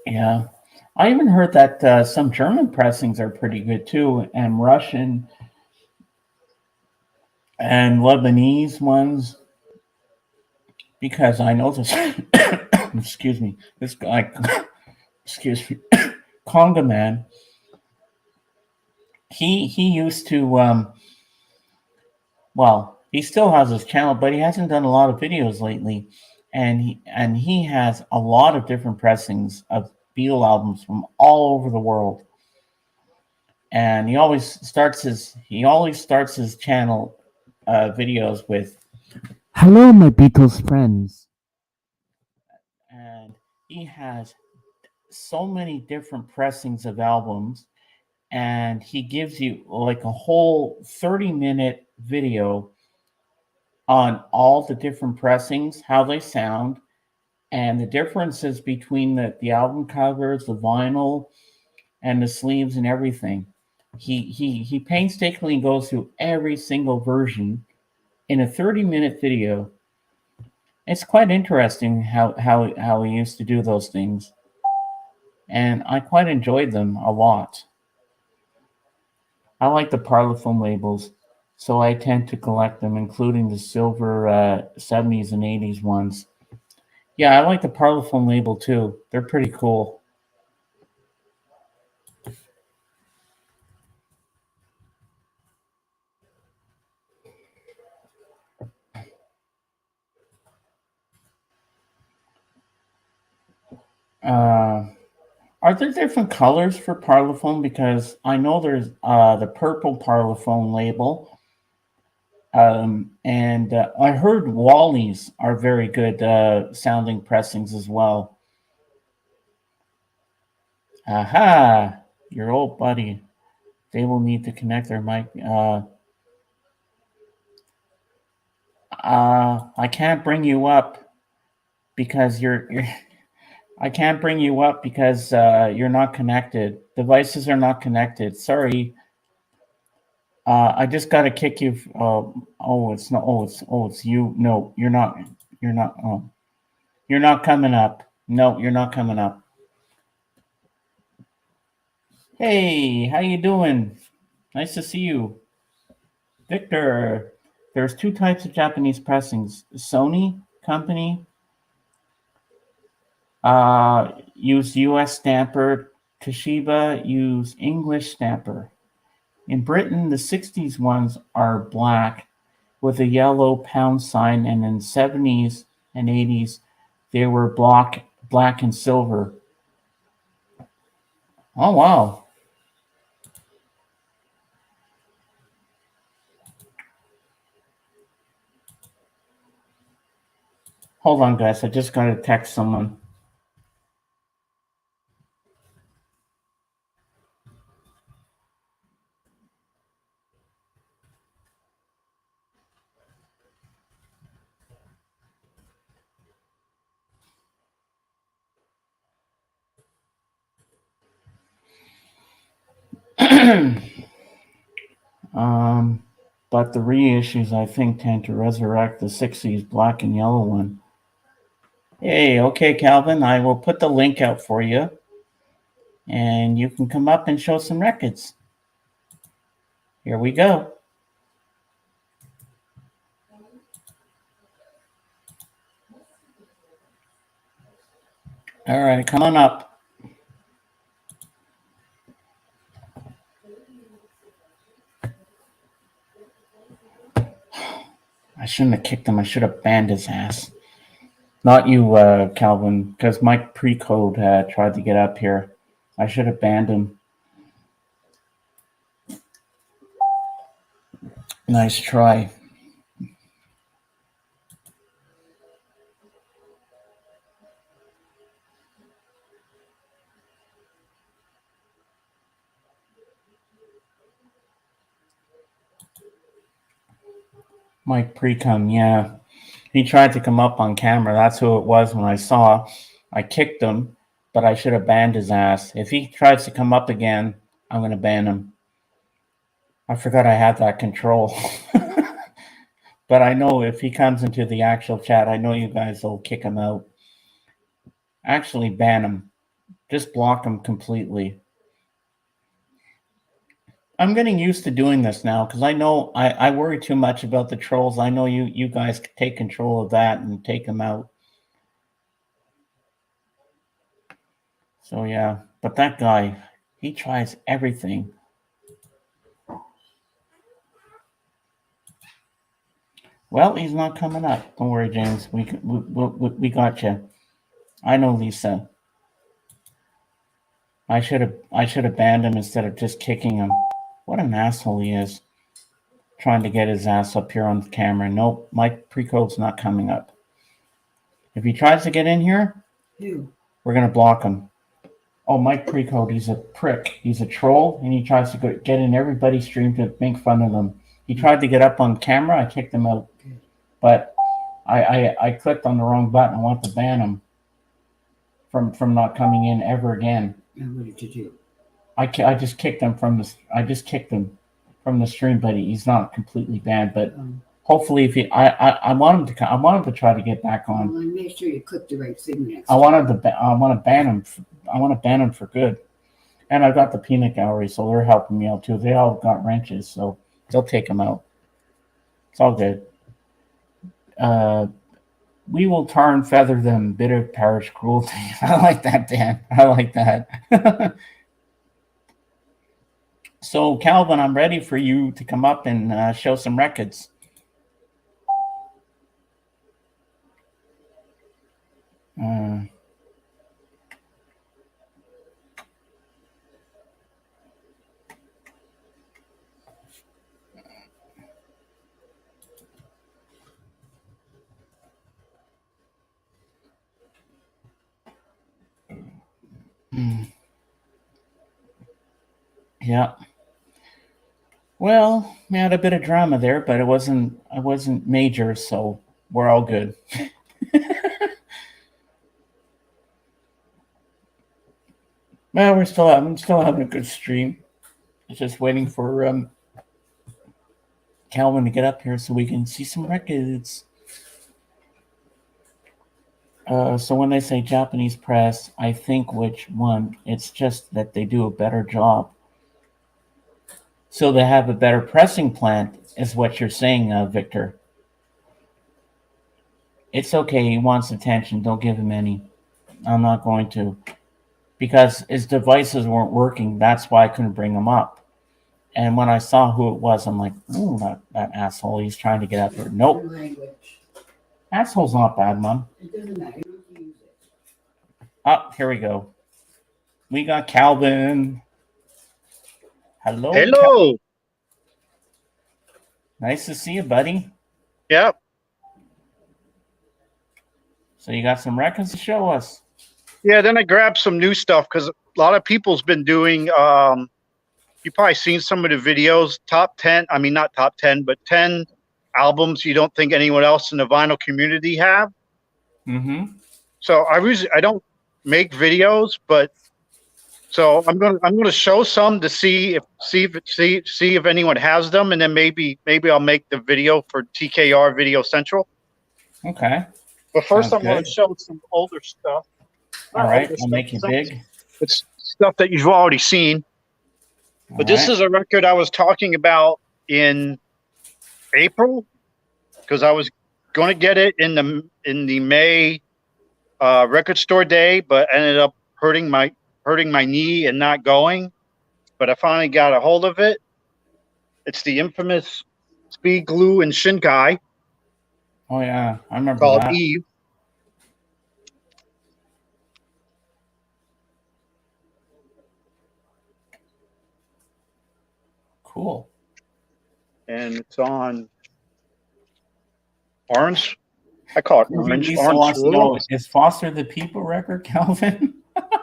Yeah, I even heard that some German pressings are pretty good too, and Russian and Lebanese ones. Because I know this. Excuse me. This guy. Excuse me. Conga man. He used to well, he still has his channel, but he hasn't done a lot of videos lately, and he has a lot of different pressings of Beatle albums from all over the world. And he always starts his channel videos with "Hello, my Beatles friends," and he has so many different pressings of albums, and he gives you like a whole 30-minute video on all the different pressings, how they sound, and the differences between the album covers, the vinyl, and the sleeves and everything. He painstakingly goes through every single version in a 30-minute video. It's quite interesting how he used to do those things, and I quite enjoyed them a lot. I like the Parlophone labels, so I tend to collect them, including the silver 70s and 80s ones. Yeah, I like the Parlophone label too. They're pretty cool. Uh, are there different colors for Parlophone? Because I know there's the purple Parlophone label, and I heard Wally's are very good sounding pressings as well. Aha, your old buddy. They will need to connect their mic. I can't bring you up because you're I can't bring you up because you're not connected. Devices are not connected. Sorry. I just got to kick you. Oh, it's not. Oh, it's you. No, you're not. You're not. Oh, you're not coming up. No, you're not coming up. Hey, how you doing? Nice to see you, Victor. There's two types of Japanese pressings. Sony company use U.S. stamper. Toshiba use English stamper. In Britain, the 60s ones are black with a yellow pound sign, and in 70s and 80s, they were black and silver. Oh, wow. Hold on, guys. I just got to text someone. But the reissues, I think, tend to resurrect the 60s black and yellow one. Hey, okay, Calvin, I will put the link out for you, and you can come up and show some records. Here we go. All right, come on up. I shouldn't have kicked him. I should have banned his ass. Not you, Calvin, because Mike Precode tried to get up here. I should have banned him. Nice try. Mike Precum, yeah. He tried to come up on camera. That's who it was when I saw. I kicked him, but I should have banned his ass. If he tries to come up again, I'm going to ban him. I forgot I had that control. But I know if he comes into the actual chat, I know you guys will kick him out. Actually, ban him. Just block him completely. I'm getting used to doing this now because I know I worry too much about the trolls. I know you guys can take control of that and take them out. So yeah, but that guy, he tries everything. Well, he's not coming up. Don't worry, James. We got you. I know, Lisa. I should have banned him instead of just kicking him. What an asshole he is. Trying to get his ass up here on the camera. Nope, Mike Precode's not coming up. If he tries to get in here, we're gonna block him. Oh, Mike Precode, he's a prick. He's a troll, and he tries to get in everybody's stream to make fun of them. He tried to get up on camera. I kicked him out, but I clicked on the wrong button. I want to ban him from not coming in ever again.
And what did you do?
I just kicked him from the stream, but he's not completely banned. But hopefully, if I want him to come, I want him to try to get back on.
Well, make sure you click the right thing next.
I want to ban him. I want to ban him for good. And I've got the peanut gallery, so they're helping me out too. They all got wrenches, so they'll take him out. It's all good. We will tar and feather them, bitter parish cruelty. I like that, Dan. I like that. So, Calvin, I'm ready for you to come up and show some records. Yeah. Well, we had a bit of drama there, but it wasn't major, so we're all good. Well, we're still having a good stream. It's just waiting for Calvin to get up here so we can see some records. So when they say Japanese press, I think which one? It's just that they do a better job. So they have a better pressing plant, is what you're saying, Victor. It's okay. He wants attention. Don't give him any. I'm not going to. Because his devices weren't working. That's why I couldn't bring him up. And when I saw who it was, I'm like, oh, that asshole. He's trying to get up here. Nope. Asshole's not bad, Mom.
It doesn't matter. You don't have to use it.
Oh, here we go. We got Calvin. Hello.
Hello.
Nice to see you, buddy.
Yep.
So you got some records to show us.
Yeah, then I grabbed some new stuff because a lot of people's been doing. You've probably seen some of the videos. Top 10. I mean, not top 10, but 10 albums you don't think anyone else in the vinyl community have.
Mm-hmm.
So I don't make videos, but so I'm gonna show some to see if anyone has them, and then maybe I'll make the video for TKR Video Central.
Okay.
But first,
Sounds
I'm going
good.
to show some older stuff.
All
Not
right.
older
I'll
stuff,
make you
some-
big.
It's stuff that you've already seen.
All
But this
right.
is a record I was talking about in April because I was going to get it in the May record store day, but ended up hurting my knee and not going. But I finally got a hold of it. It's the infamous Speed Glue and Shinkai
Oh yeah, I remember
called
that.
Eve.
Cool.
And it's on orange. I call it orange.
Lisa
Orange
wants to know,
swirl.
is Foster the People record, Calvin?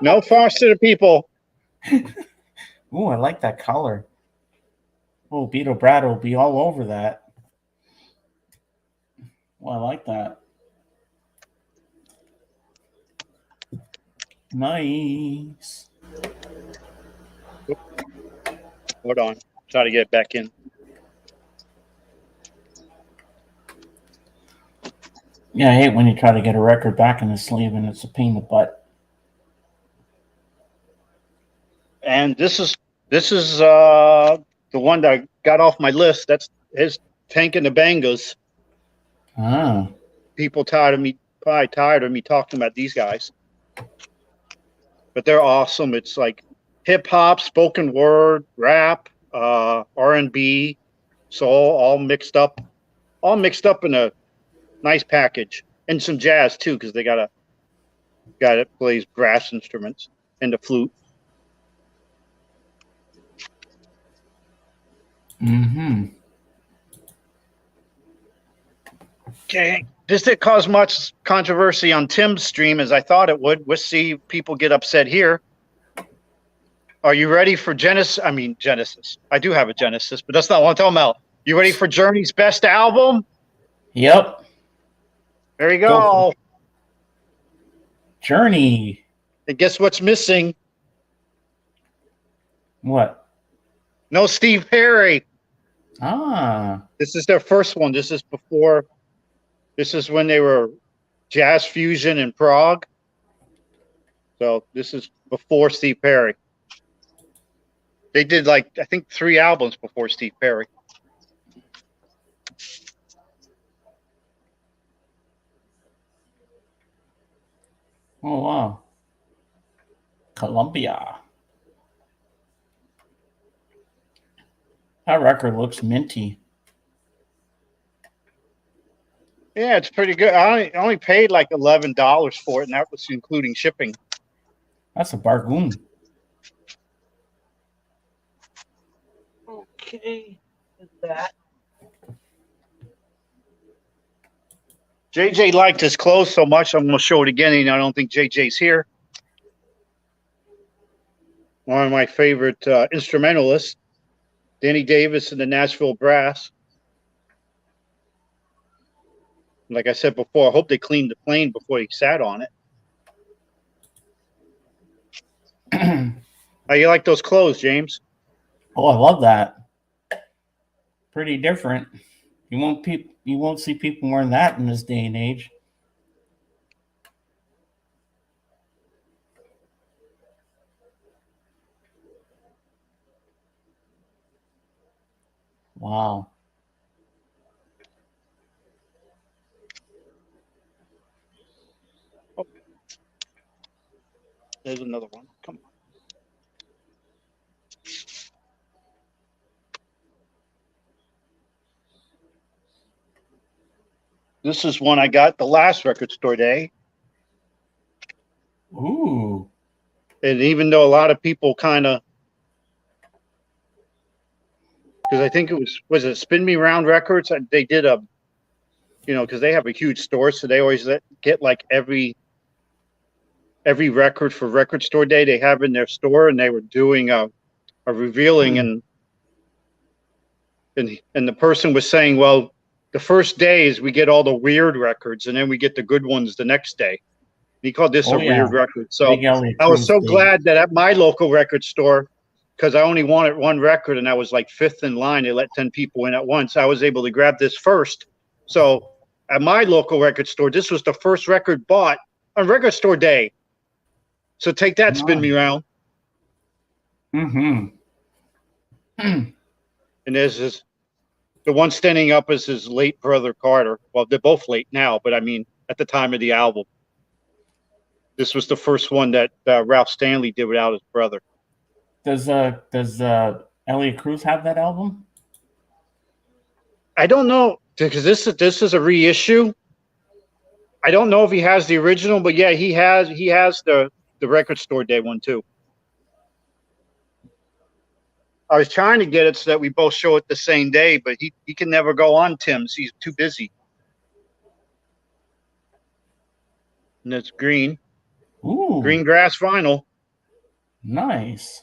No Foster the People.
Ooh, I like that color. Oh, Beetle Brad will be all over that. Oh, I like that. Nice.
Hold on. Try to get back in.
Yeah, I hate when you try to get a record back in the sleeve and it's a pain in the butt.
And this is the one that I got off my list. That's his Tank and the Bangas.
Ah,
People probably tired of me talking about these guys. But they're awesome. It's like hip hop, spoken word, rap, R&B, soul, all mixed up in a nice package, and some jazz too, because they got a guy that plays brass instruments and the flute.
mm-hmm.
Okay, this didn't cause much controversy on Tim's stream as I thought it would. We'll see if people get upset here. Are you ready for Genesis? I mean, Genesis. I do have a Genesis, but that's not what I'm talking about. You ready for Journey's best album?
Yep.
There you
Go
go.
Journey.
And guess what's missing?
What?
No Steve Perry.
Ah,
This is their first one. This is when they were Jazz Fusion in Prague. So this is before Steve Perry. They did I think 3 albums before Steve Perry.
oh wow. Columbia. That record looks minty.
Yeah, it's pretty good. I only paid like $11 for it, and that was including shipping.
That's a bargain.
Okay, that. JJ liked his clothes so much, I'm going to show it again, and I don't think JJ's here. One of my favorite instrumentalists, Danny Davis and the Nashville Brass. Like I said before, I hope they cleaned the plane before he sat on it. How you like those clothes, James?
Oh, I love that. Pretty different. You won't see people wearing that in this day and age. Wow.
There's another one. Come on. This is one I got the last record store day.
Ooh.
And even though a lot of people kind of, because I think it was it Spin Me Round Records? They did a you know, because they have a huge store, so they always get like every record for Record Store Day they have in their store, and they were doing a revealing, and the person was saying, well, the first day is we get all the weird records, and then we get the good ones the next day. And he called this
Oh,
a
yeah.
weird record. So
Big Elliott
I was
Cruz
so
Day.
glad that at my local record store, because I only wanted one record and I was like fifth in line, they let 10 people in at once. I was able to grab this first. So at my local record store, this was the first record bought on Record Store Day. So take that, spin me around.
Mm-hmm.
And there's this, the one standing up is his late brother Carter. Well, they're both late now, but I mean, at the time of the album, this was the first one that Ralph Stanley did without his brother.
Does Elliott Cruz have that album?
I don't know, because this is a reissue. I don't know if he has the original, but yeah, he has the Record Store Day one too. I was trying to get it so that we both show it the same day, but he can never go on Tim's. He's too busy. And it's green.
Ooh,
Green grass vinyl.
nice.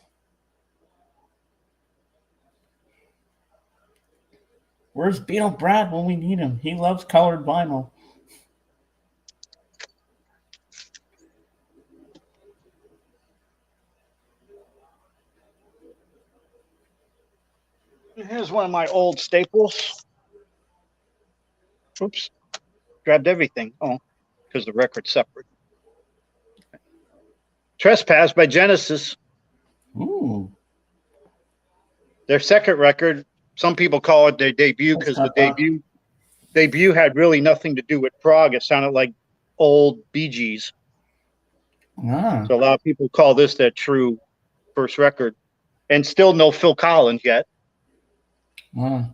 Where's Beetle Brad when we need him? He loves colored vinyl.
Here's one of my old staples. Oops. Grabbed everything. Oh, because the record's separate. Trespass by Genesis.
Ooh.
Their second record. Some people call it their debut because the debut had really nothing to do with prog. It sounded like old Bee Gees.
Ah.
So a lot of people call this their true first record. And still no Phil Collins yet.
Ah.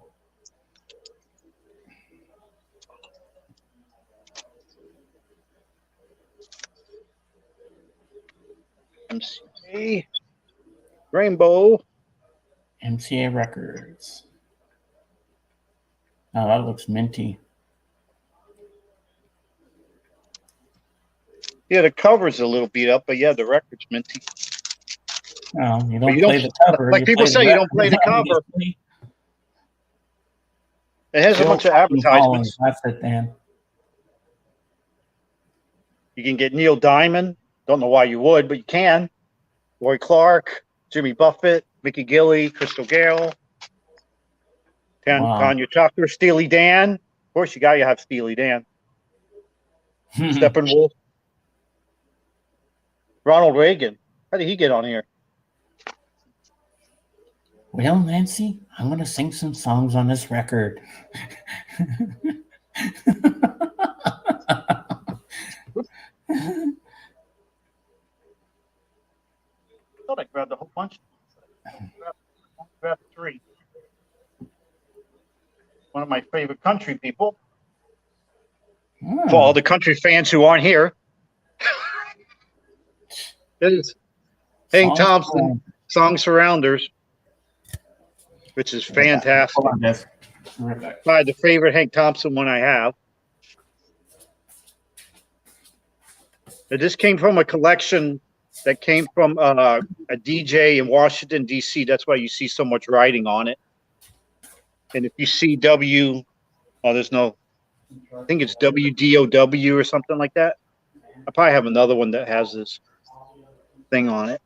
MCA. Rainbow.
MCA Records. Oh, that looks minty.
Yeah, the cover's a little beat up, but yeah, the record's minty.
Oh, you
you
don't
don't-
play the cover.
like
you
people
play
say,
the
you don't play the
record.
cover. It has a bunch of advertisements.
That's it, Dan.
You can get Neil Diamond. Don't know why you would, but you can. Roy Clark, Jimmy Buffett, Mickey Gilley, Crystal Gale,
Wow.
Tanya Tucker, Steely Dan. Of course, you got to have Steely Dan. Steppenwolf. Ronald Reagan. How did he get on here?
Well, Nancy, I'm going to sing some songs on this record.
I thought I grabbed a whole bunch. Grabbed three. One of my favorite country people.
Hmm.
For all the country fans who aren't here. It is Hank
Songs
Thompson, Song Surrounders, which is fantastic.
Hold on, guys. Be right back.
Probably the favorite Hank Thompson one I have. This came from a collection that came from a DJ in Washington, D.C. That's why you see so much writing on it. And if you see there's no, I think it's WDOW or something like that. I probably have another one that has this thing on it.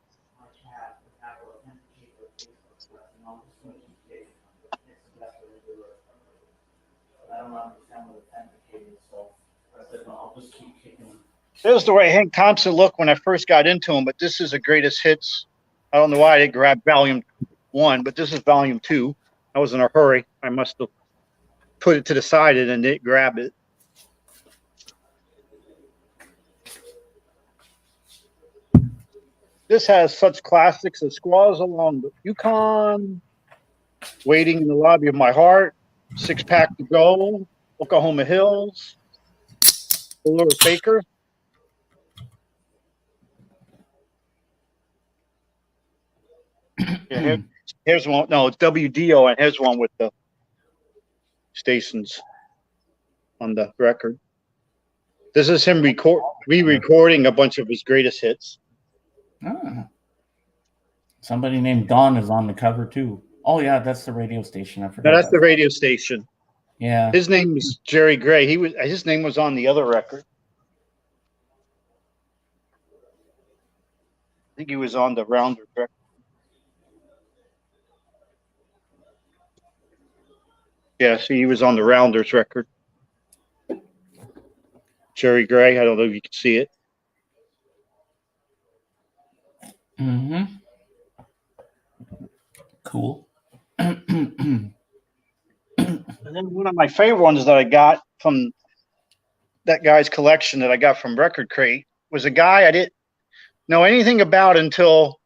There's the way Hank Thompson looked when I first got into him, but this is the greatest hits. I don't know why I didn't grab volume 1, but this is volume 2. I was in a hurry. I must have put it to the side and didn't grab it. This has such classics as Squaws Along the Yukon, Waiting in the Lobby of My Heart, Six Pack to Go, Oklahoma Hills, Little Faker. Yeah, here's one. No, it's WDO, and here's one with the stations. on the record. This is him re-recording a bunch of his greatest hits.
Ah. Somebody named Don is on the cover too. Oh yeah, that's the radio station. I forgot.
No, that's the radio station.
Yeah.
His name is Jerry Gray. His name was on the other record. I think he was on the Rounder record. Yeah, see, he was on the Rounders record. Jerry Gray. I don't know if you can see it.
Mm-hmm. Cool.
And then one of my favorite ones that I got from that guy's collection that I got from Record Crate was a guy I didn't know anything about until,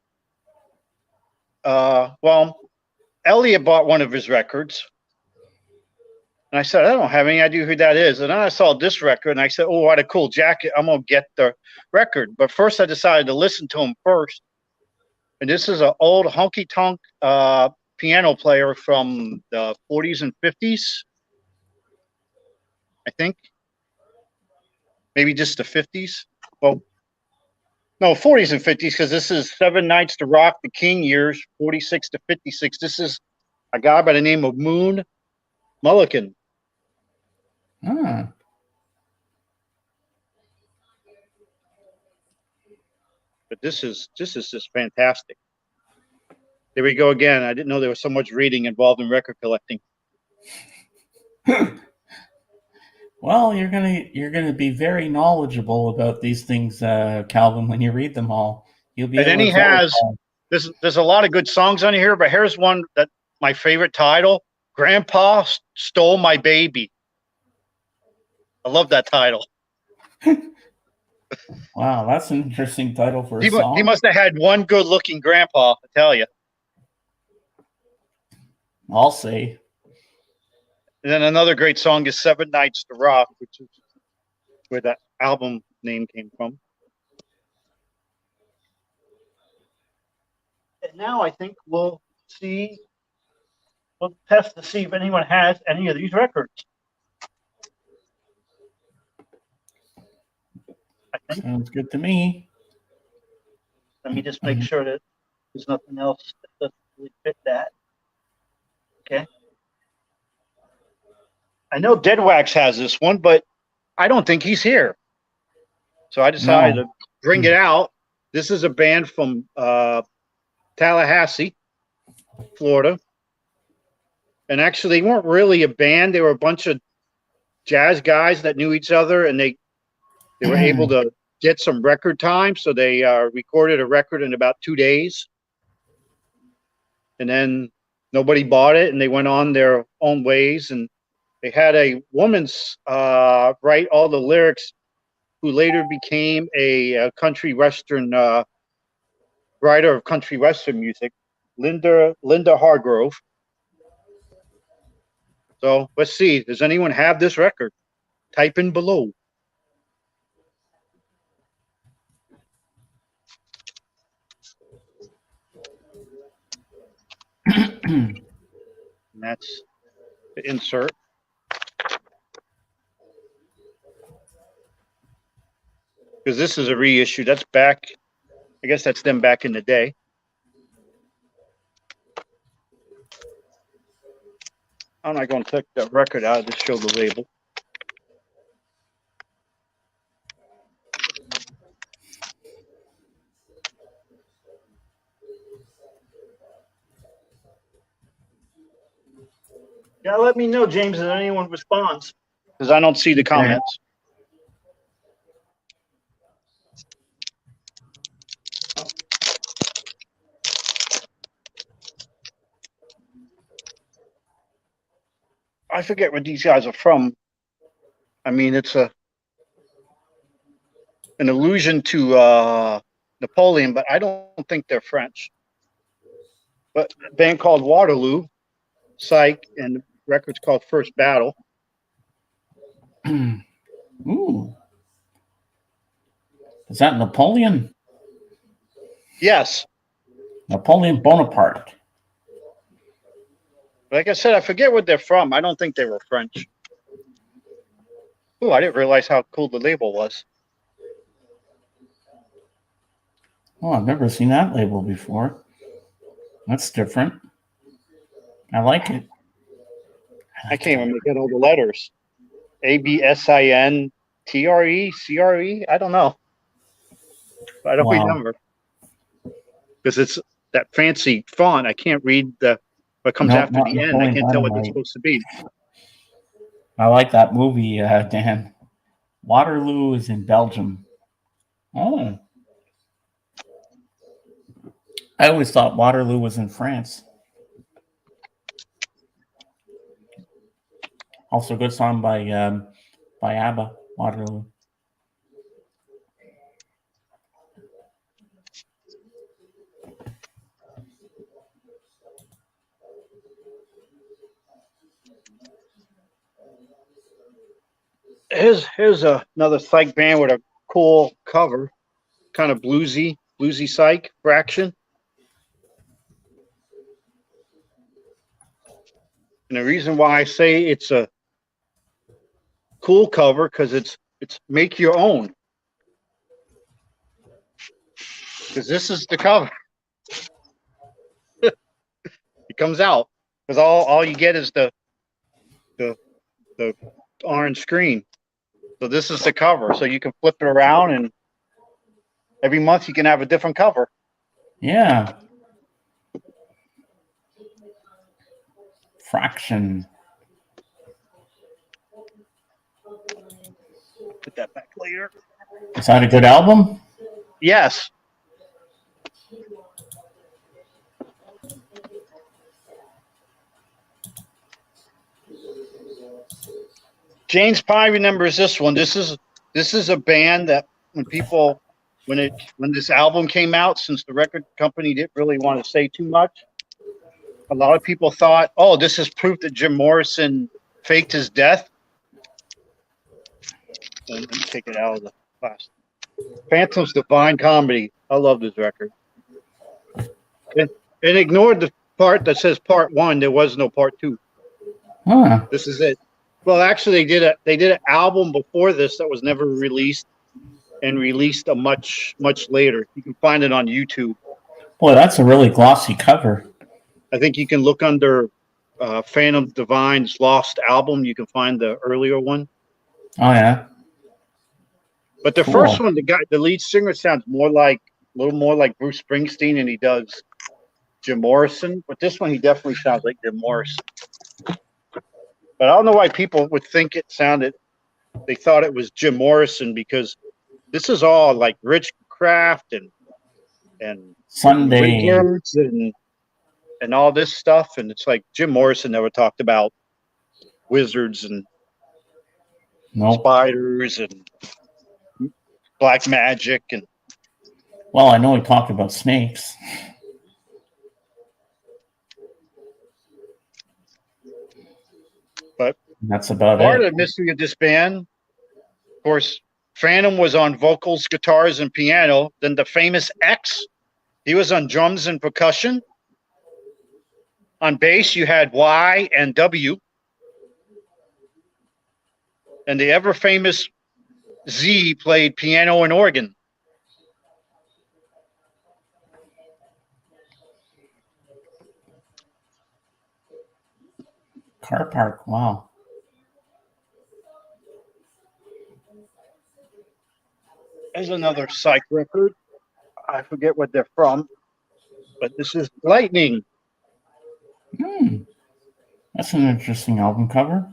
Elliot bought one of his records. And I said, I don't have any idea who that is. And then I saw this record and I said, oh, what a cool jacket. I'm going to get the record. But first I decided to listen to him first. And this is an old honky-tonk piano player from the 40s and 50s, I think. Maybe just the 50s. Well, no, 40s and 50s, because this is 7 Nights to Rock, the King years, 46 to 56. This is a guy by the name of Moon Mullican.
Ah.
But this is just fantastic. There we go again. I didn't know there was so much reading involved in record collecting.
Well, you're gonna be very knowledgeable about these things, Calvin, when you read them all. You'll be.
And then he has there's a lot of good songs on here, but here's one that my favorite title: "Grandpa Stole My Baby." I love that title.
Wow, that's an interesting title for a song.
He must have had one good-looking grandpa, I tell you.
I'll say.
And then another great song is 7 Nights to Rock, which is where that album name came from. And now I think we'll test to see if anyone has any of these records.
Sounds good to me.
Let me just make sure that there's nothing else that doesn't really fit that. Okay. I know Dead Wax has this one, but I don't think he's here. So I decided to bring it out. This is a band from Tallahassee, Florida. And actually, they weren't really a band. They were a bunch of jazz guys that knew each other, and they were able to get some record time. So they recorded a record in about 2 days. And then nobody bought it, and they went on their own ways. And they had a woman's write all the lyrics, who later became a country western writer of country western music, Linda Hargrove. So let's see. Does anyone have this record? Type in below. And that's the insert. Because this is a reissue. That's back. I guess that's them back in the day. I'm not going to take the record out. Just show the label. Yeah, let me know, James, if anyone responds, because I don't see the comments. I forget where these guys are from. I mean, it's an allusion to Napoleon, but I don't think they're French. But a band called Waterloo, Psych, and the record's called First Battle.
Ooh. Is that Napoleon?
Yes.
Napoleon Bonaparte.
Like I said, I forget where they're from. I don't think they were French. Oh, I didn't realize how cool the label was.
Oh, I've never seen that label before. That's different. I like it.
I can't even make out all the letters. ABSINTRE, CRE. I don't know. I don't
Wow.
remember because it's that fancy font. I can't read what comes
Nope,
after
not
the N. I
Napoleon
can't tell what it's
Dynamite.
supposed to be.
I like that movie, Dan. Waterloo is in Belgium. Oh. I always thought Waterloo was in France. Also, a good song by ABBA, Waterloo.
Here's another psych band with a cool cover, kind of bluesy psych fraction. And the reason why I say it's a cool cover because it's make your own. Because this is the cover. It comes out because all you get is the orange screen. So this is the cover. So you can flip it around, and every month you can have a different cover.
Yeah. Fraction.
Put that back later.
Is that a good album?
Yes. James Pye remembers this one. This is a band that when this album came out, since the record company didn't really want to say too much, a lot of people thought, oh, this is proof that Jim Morrison faked his death. Let me take it out of the plastic. Phantom's Divine Comedy. I love this record. It ignored the part that says part 1. There was no part 2.
Huh.
This is it. Well, actually, they did an album before this that was never released, and released a much later. You can find it on YouTube.
Boy, that's a really glossy cover.
I think you can look under Phantom Divine's Lost album. You can find the earlier one.
Oh yeah.
But the
Cool.
first one, the lead singer sounds a little more like Bruce Springsteen, and he does Jim Morrison. But this one, he definitely sounds like Jim Morrison. But I don't know why people would think they thought it was Jim Morrison, because this is all like Rich Kraft and
Sunday.
Wizards and all this stuff. And it's like Jim Morrison never talked about wizards and
Nope.
spiders and black magic. And
Well, I know he talked about snakes.
But
that's about
part
it.
of the mystery of this band, of course, Phantom was on vocals, guitars, and piano. Then the famous X, he was on drums and percussion. On bass, you had Y and W. And the ever famous Z played piano and organ.
Car Park. Wow.
There's another psych record. I forget what they're from, but this is Lightning.
That's an interesting album cover.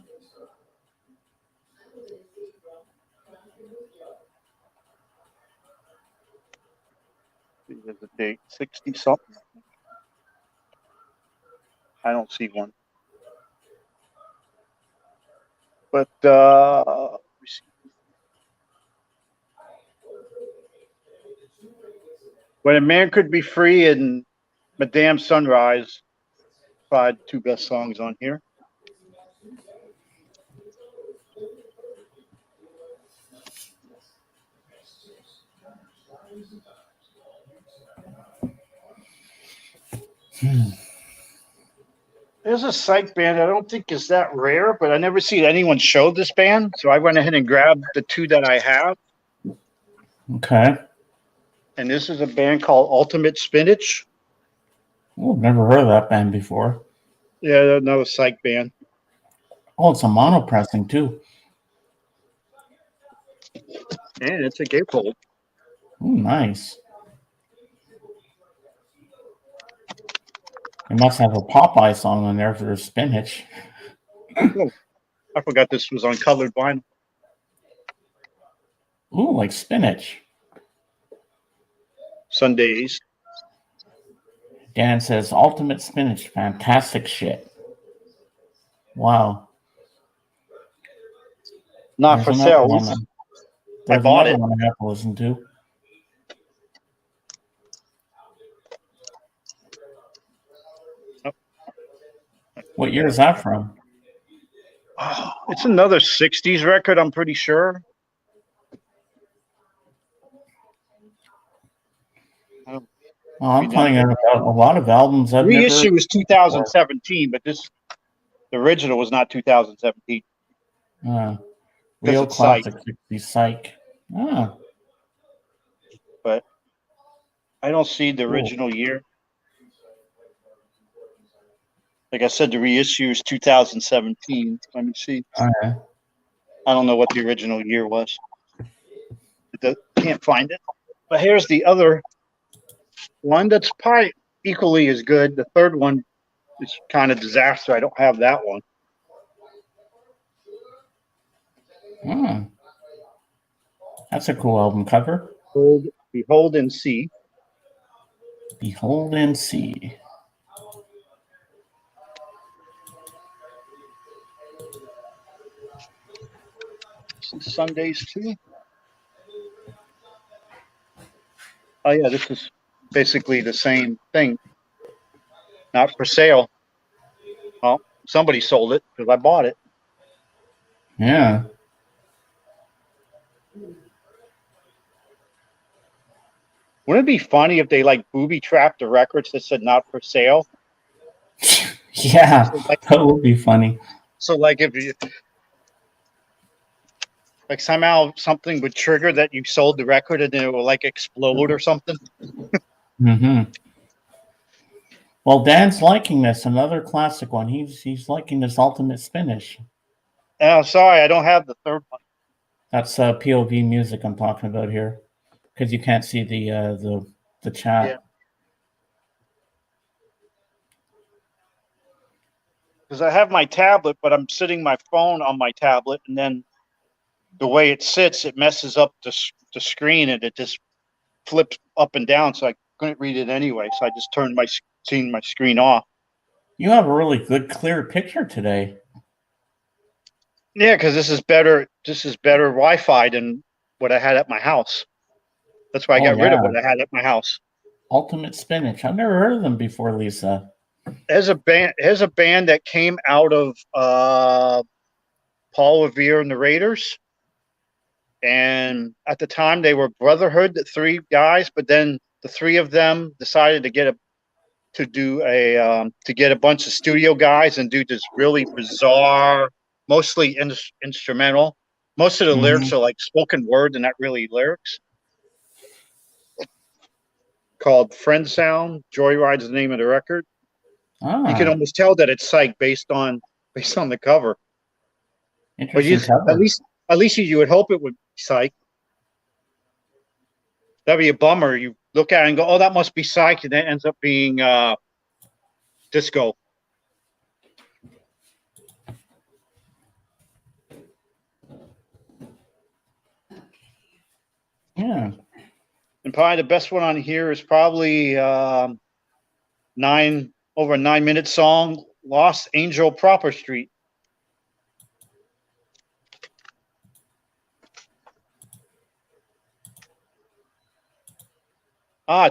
There's a date, 60 something. I don't see one. But let me see. When a Man Could Be Free and Madame Sunrise, probably the 2 best songs on here. There's a psych band I don't think is that rare, but I never see anyone show this band. So I went ahead and grabbed the two that I have.
Okay.
And this is a band called Ultimate Spinach.
Oh, never heard of that band before.
Yeah, another psych band.
Oh, it's a mono pressing too.
And it's a gatefold.
Oh, nice. They must have a Popeye song on there for their spinach.
I forgot this was on colored vinyl.
Ooh, like spinach.
Sundays.
Dan says, Ultimate Spinach, fantastic shit. Wow.
Not for
There's another
sale.
one There's
bought
another
it.
one I have to listen to. What year is that from?
Oh, it's another 60s record, I'm pretty sure.
Well, I'm finding out about a lot of albums I've
Reissue
never...
was 2017, but the original was not 2017.
Real
it's
classic 60s psych. Ah,
But I don't see the
Cool.
original year. Like I said, the reissue is 2017. Let me see.
okay.
I don't know what the original year was. Can't find it. But here's the other one that's probably equally as good. The third one is kind of disaster. I don't have that one.
Hmm. That's a cool album cover.
Behold and See.
Behold and See.
Sundays too. Oh yeah, this is basically the same thing. Not for sale. Well, somebody sold it because I bought it.
Yeah.
Wouldn't it be funny if they like booby trapped the records that said not for sale?
Yeah,
Like,
that would be funny.
so like if you like somehow something would trigger that you sold the record and then it will like explode or something.
Mm-hmm. Well, Dan's liking this, another classic one. He's liking this Ultimate Spinach.
Oh, sorry, I don't have the third one.
That's POV music I'm talking about here, because you can't see the chat.
Yeah. Because I have my tablet, but I'm sitting my phone on my tablet, and then the way it sits, it messes up the screen, and it just flips up and down. So I couldn't read it anyway. So I just turned my screen off.
You have a really good, clear picture today.
Yeah, because this is better. This is better Wi-Fi than what I had at my house. That's why I got rid of what I had at my house.
Ultimate Spinach. I've never heard of them before, Lisa.
There's a band that came out of Paul Revere and the Raiders. And at the time they were Brotherhood, the three guys, but then the three of them decided to get a bunch of studio guys and do this really bizarre, mostly instrumental. Most of the lyrics are like spoken word and not really lyrics. Called Friend Sound. Joyride's the name of the record. You can almost tell that it's psych based on the cover.
Interesting cover.
At least you would hope it would be psych. That'd be a bummer. You look at it and go, "Oh, that must be psych," and then it ends up being disco.
Yeah.
And probably the best one on here is probably over a 9-minute song, "Lost Angel Proper Street."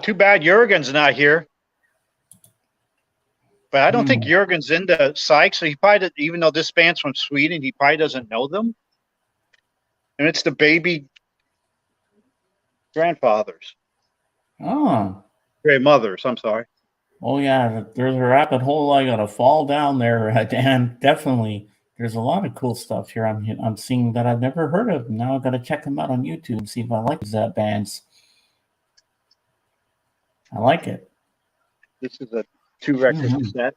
Too bad Jurgen's not here. But I don't think Jurgen's into psych, so he probably, even though this band's from Sweden, he probably doesn't know them. And it's the Baby Grandfathers.
Oh.
Grandmothers, I'm sorry.
Oh yeah, there's a rabbit hole I gotta fall down there, Dan. Definitely. There's a lot of cool stuff here. I'm seeing that I've never heard of. Now I gotta check them out on YouTube. See if I like these bands. I like it.
This is a 2-record
Mhm.
set.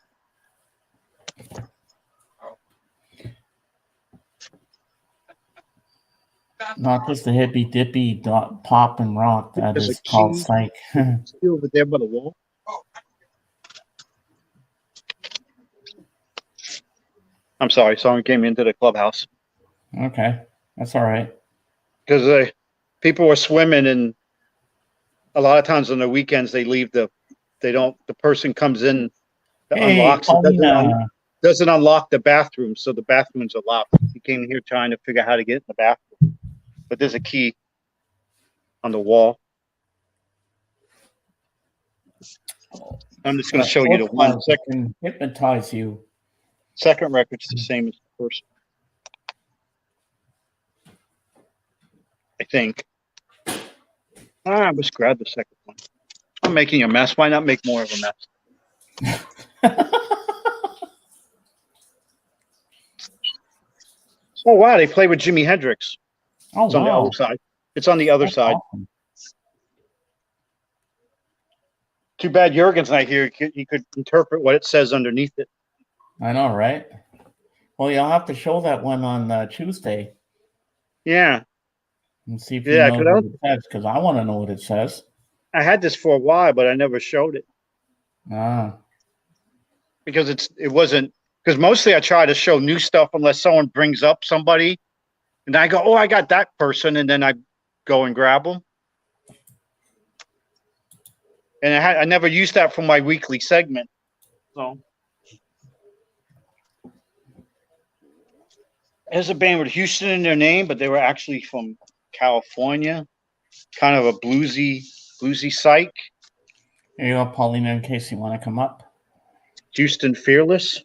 Not just the hippy dippy pop and rock that
There's a
is called
key
psych.
still over there by the wall. I'm sorry, someone came into the clubhouse
Okay, that's all right.
because people were swimming, and a lot of times on the weekends they leave the person comes in that
Hey,
unlocks it
Paulina.
doesn't unlock the bathroom, so the bathrooms are locked. He came here trying to figure out how to get in the bathroom, but there's a key on the wall. I'm just going to show you the one
can hypnotize you.
second record's the same as the first. I think. Let's grab the second one. I'm making a mess. Why not make more of a mess? Oh wow, they play with Jimi Hendrix.
Oh,
It's on the other side. It's on the other side.
Awesome.
Too bad Jurgen's not here. He could interpret what it says underneath it.
I know, right? Well, you'll have to show that one on Tuesday
Yeah.
and see if you
Yeah,
know what it says, because I want to know what it says.
I had this for a while, but I never showed it because it wasn't, because mostly I try to show new stuff unless someone brings up somebody, and I go, oh, I got that person, and then I go and grab them. And I never used that for my weekly segment. So there's a band with Houston in their name, but they were actually from California, kind of a bluesy psych.
Here you go, Paulina, in case you want to come up.
Houston Fearless.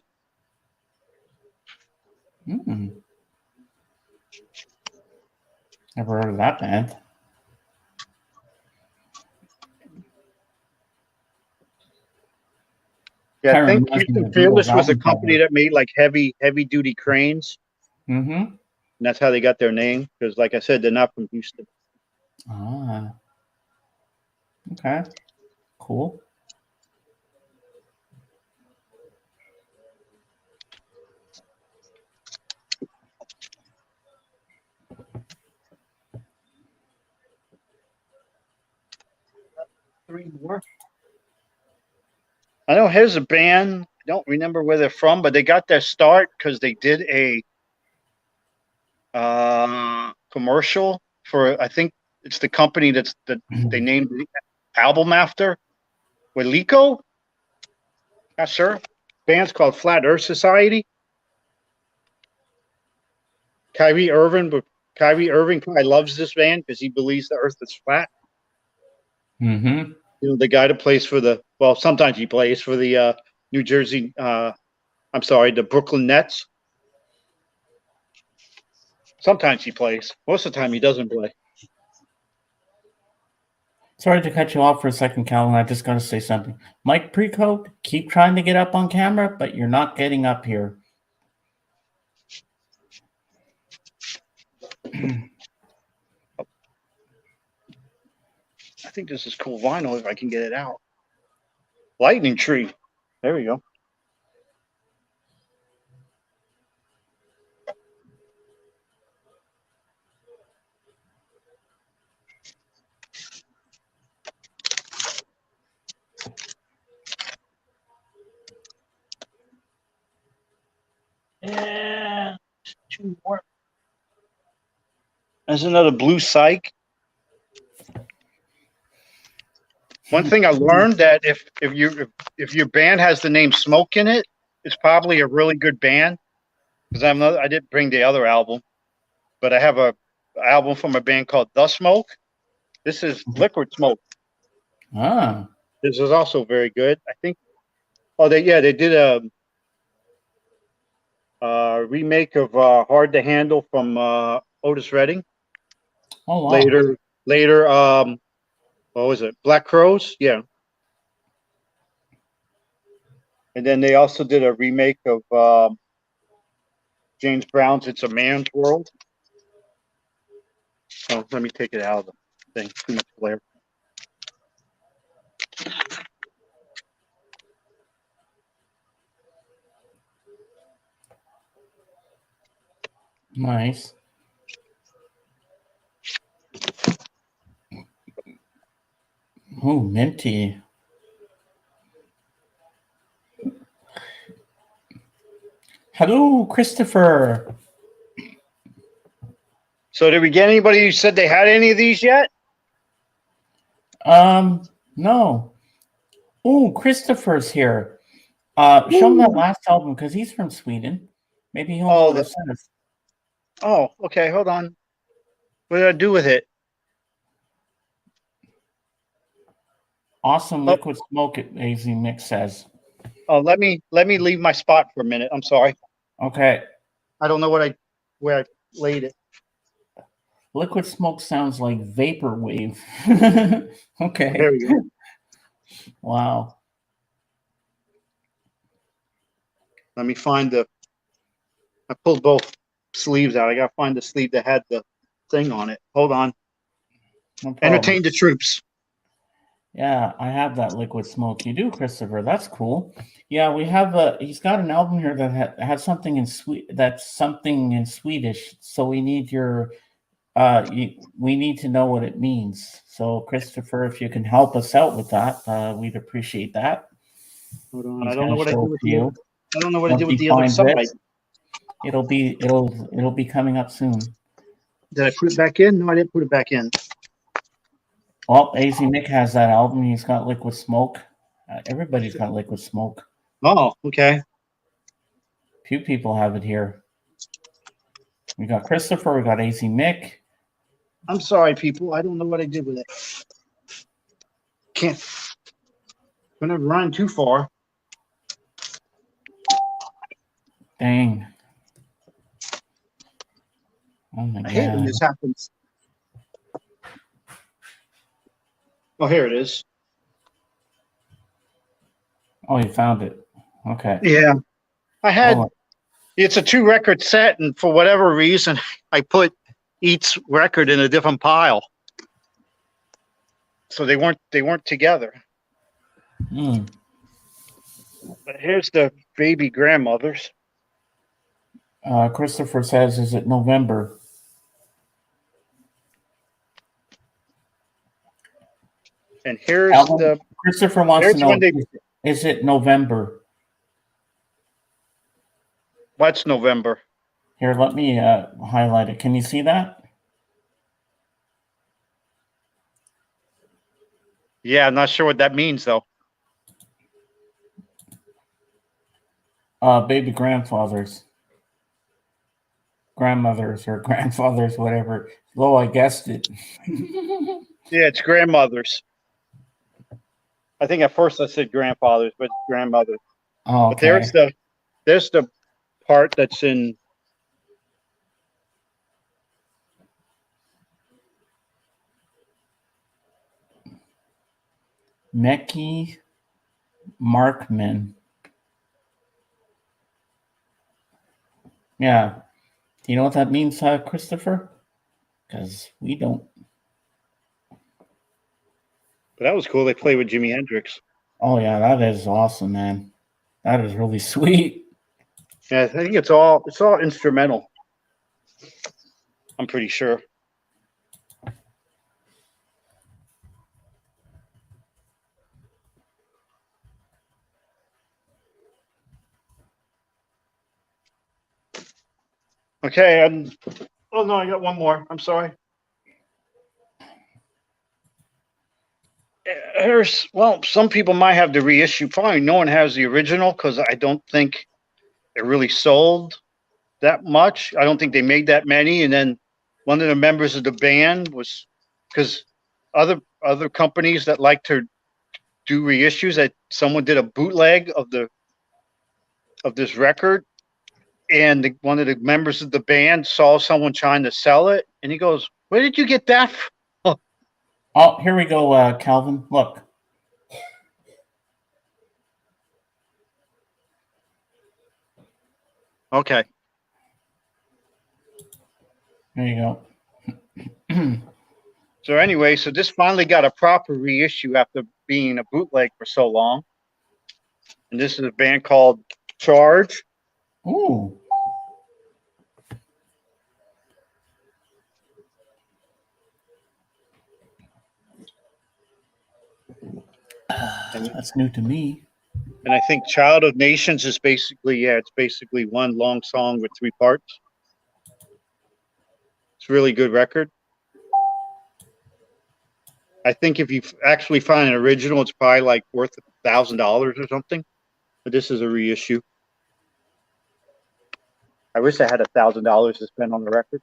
Never heard of that band.
Yeah, I think Houston Fearless was a company that made like heavy duty cranes. And that's how they got their name, because like I said, they're not from Houston.
Okay. Cool.
Three more. I know here's a band. I don't remember where they're from, but they got their start because they did a commercial for, I think it's the company that they named the album after, Wilico. Not sure. Band's called Flat Earth Society. Kyrie Irving probably loves this band because he believes the Earth is flat. You know, the guy that plays for sometimes he plays for the the Brooklyn Nets. Sometimes he plays. Most of the time he doesn't play.
Sorry to cut you off for a second, Calvin. I just got to say something. Mike Precoat, keep trying to get up on camera, but you're not getting up here.
I think this is cool vinyl if I can get it out. Lightning Tree. There we go. And 2 more. There's another blue psych. One thing I learned that if your band has the name Smoke in it, it's probably a really good band. Because I didn't bring the other album, but I have a album from a band called The Smoke. This is Liquid Smoke. This is also very good. I think. Oh, they did a remake of Hard to Handle from Otis Redding.
Oh wow.
Later, what was it? Black Crows? Yeah. And then they also did a remake of James Brown's "It's a Man's World." Oh, let me take it out of the thing. Too much glare.
Nice. Oh, minty. Hello, Christopher.
So did we get anybody who said they had any of these yet?
No. Oh, Christopher's here. Show him that last album because he's from Sweden. Maybe he'll know what it says.
Oh, okay. Hold on. What did I do with it?
Awesome liquid smoke, AZ Mix says.
Oh, let me leave my spot for a minute. I'm sorry.
Okay.
I don't know where I laid it.
Liquid smoke sounds like vaporwave. Okay.
There we go.
Wow.
Let me find I pulled both sleeves out. I gotta find the sleeve that had the thing on it. Hold on.
No problem.
Entertain the troops.
Yeah, I have that liquid smoke. You do, Christopher. That's cool. Yeah, we have he's got an album here that has something in Swedish. So we need your we need to know what it means. So Christopher, if you can help us out with that, we'd appreciate that.
Hold on.
He's
I don't know
gonna
what I
show
did
it
with
to you.
I don't know what I
Once
did with
he
the other
finds
side.
it, it'll be coming up soon.
Did I put it back in? No, I didn't put it back in.
Well, AZ Mick has that album. He's got Liquid Smoke. Everybody's got Liquid Smoke.
Oh, okay.
Few people have it here. We got Christopher. We got AZ Mick.
I'm sorry, people. I don't know what I did with it. Can't. Gonna run too far.
Dang. Oh my
I hate when
god.
this happens. Oh, here it is.
Oh, you found it. Okay.
Yeah. I had,
Oh,
it's a 2-record set, and for whatever reason, I put each record in a different pile. So they weren't together. But here's the baby grandmothers.
Christopher says, is it November?
And here's
Album? Christopher wants to know,
when they,
is it November?
what's November?
Here, let me highlight it. Can you see that?
Yeah, I'm not sure what that means, though.
Baby grandmothers, or grandfathers, whatever. Oh, I guessed it.
Yeah, it's grandmothers. I think at first I said grandfathers, but grandmothers.
Oh,
But
okay.
there's the part that's in.
Mecky Markman. Yeah. Do you know what that means, Christopher? Because we don't.
But that was cool. They played with Jimi Hendrix.
Oh, yeah, that is awesome, man. That is really sweet.
Yeah, I think it's all instrumental. I'm pretty sure. Okay, oh no, I got one more. I'm sorry. Some people might have the reissue. Probably no one has the original because I don't think it really sold that much. I don't think they made that many. And then one of the members of the band was, because other companies that like to do reissues, that someone did a bootleg of this record, and one of the members of the band saw someone trying to sell it, and he goes, "Where did you get that from?"
Oh, here we go, Calvin. Look.
Okay.
There you go.
So anyway, so this finally got a proper reissue after being a bootleg for so long. And this is a band called Charge.
Ooh. That's new to me.
And I think Child of Nations is basically, it's basically one long song with 3 parts. It's a really good record. I think if you actually find an original, it's probably like worth $1,000 or something. But this is a reissue. I wish I had $1,000 to spend on the record.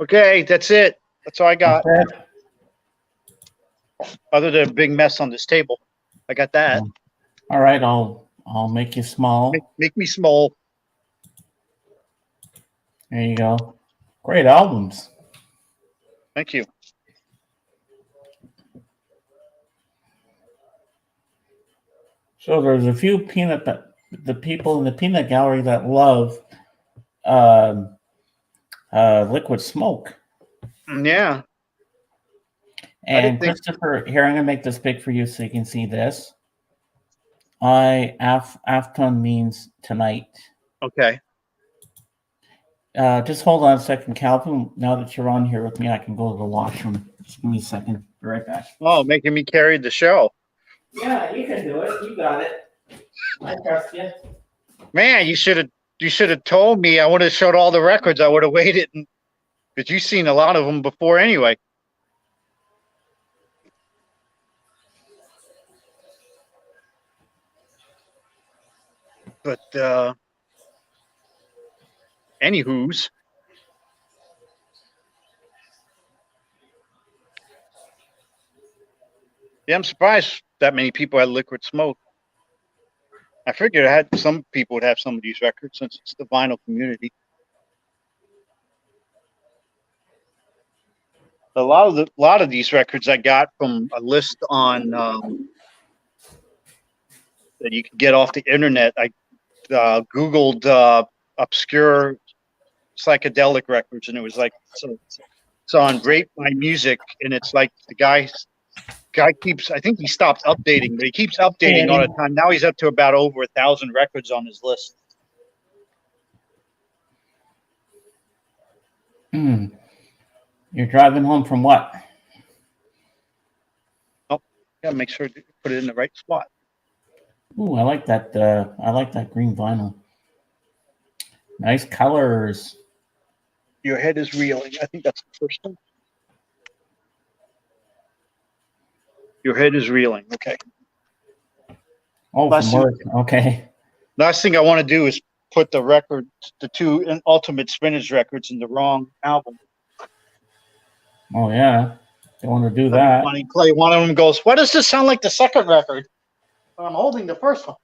Okay, that's it. That's all I got.
Okay.
Other than a big mess on this table. I got that.
All right, I'll make you small.
Make me small.
There you go. Great albums.
Thank you.
So there's a few the people in the peanut gallery that love Liquid Smoke.
Yeah.
And
think-
Christopher, here, I'm going to make this big for you so you can see this. Afton means tonight.
Okay.
Just hold on a second, Calvin. Now that you're on here with me, I can go to the washroom. Just give me a second. Be right back.
Oh, making me carry the show.
Yeah, you can do it. You got it. I trust you.
Man, you should have told me. I would have showed all the records. I would have waited, because you've seen a lot of them before anyway. But anywho's. Yeah, I'm surprised that many people had Liquid Smoke. I figured some people would have some of these records since it's the vinyl community. A lot of these records I got from a list on that you can get off the internet. I Googled obscure psychedelic records, and it was like it's on Rate My Music, and it's like the guy keeps, I think he stopped updating, but he keeps updating all the time. Now he's up to about over 1,000 records on his list.
You're driving home from what?
Oh, gotta make sure to put it in the right spot.
Ooh, I like that. I like that green vinyl. Nice colors.
Your head is reeling. I think that's the first one. Your head is reeling. Okay.
Oh,
Last
from work. Okay.
Last thing I want to do is put the 2 Ultimate Spinach records in the wrong album.
Oh yeah. Don't want to do that.
Funny, Clay. One of them goes, "Why does this sound like the second record?" Well, I'm holding the first one.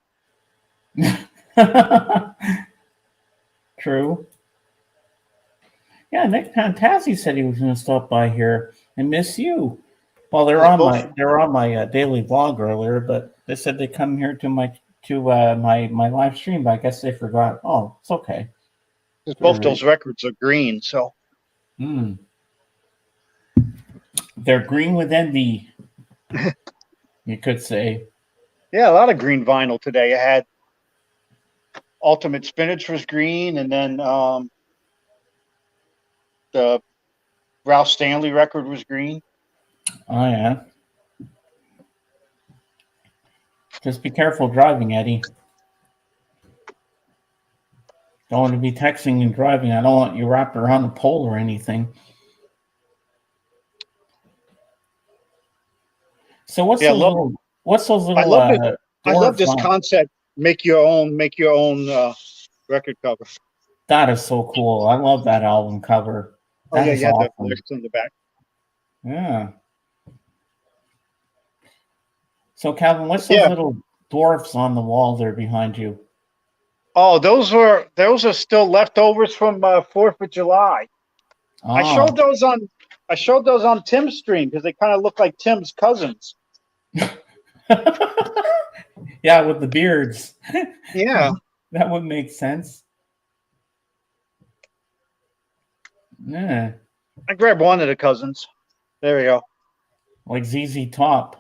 True. Yeah, Nick Pantazzi said he was going to stop by here and miss you. Well, they were on my daily vlog earlier, but they said they come here to my live stream, but I guess they forgot. Oh, it's okay.
Both those records are green, so.
They're green with envy. You could say.
Yeah, a lot of green vinyl today. I had Ultimate Spinach was green, and then the Ralph Stanley record was green.
Oh yeah. Just be careful driving, Eddie. Don't want to be texting and driving. I don't want you wrapped around a pole or anything. So what's those little?
I love this concept. Make your own record cover.
That is so cool. I love that album cover. That is awesome.
The lyrics in the back.
Yeah. So Calvin, what's those little dwarfs on the wall there behind you?
Oh, those are still leftovers from 4th of July. I
Oh.
showed those on Tim's stream because they kind of look like Tim's cousins.
Yeah, with the beards.
Yeah.
That would make sense. Yeah,
I grabbed one of the cousins. There we go.
like ZZ Top.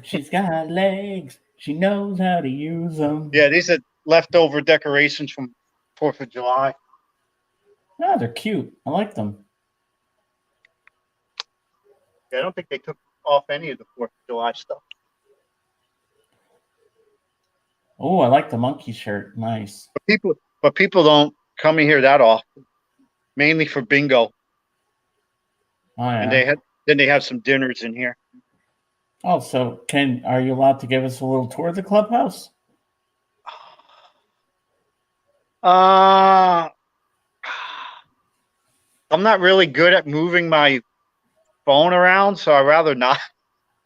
She's got legs. She knows how to use them.
Yeah, these are leftover decorations from 4th of July.
Oh, they're cute. I like them.
Yeah, I don't think they took off any of the 4th of July stuff.
Oh, I like the monkey shirt. Nice.
But people don't come in here that often. Mainly for bingo.
Oh yeah.
And they have some dinners in here.
Oh, so are you allowed to give us a little tour of the clubhouse?
I'm not really good at moving my phone around, so I'd rather not.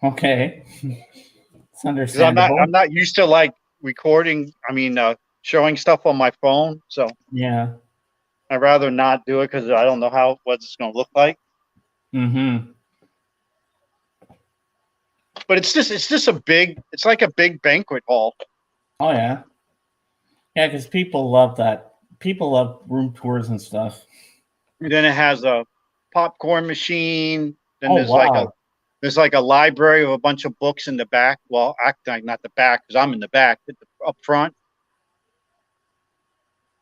Okay. It's
'Cause
understandable.
I'm not used to like recording. Showing stuff on my phone. So
Yeah.
I'd rather not do it because I don't know what it's going to look like.
Mm-hmm.
But it's like a big banquet hall.
Oh yeah. Yeah, because people love that. People love room tours and stuff.
And then it has a popcorn machine. Then
Oh,
there's like a library of a bunch of books in the back. Well, actually not the back because I'm in the back, but up front.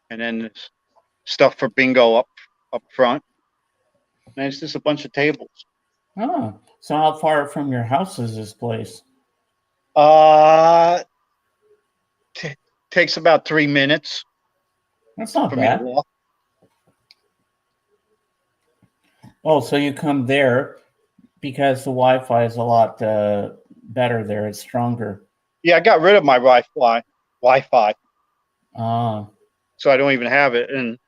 And then there's stuff for bingo up front. And it's just a bunch of tables.
Oh, so how far from your house is this place?
Takes about 3 minutes
That's not
for me to
bad.
walk.
Oh, so you come there because the Wi-Fi is a lot better there. It's stronger.
Yeah, I got rid of my Wi-Fi,
Ah,
so I don't even have it. And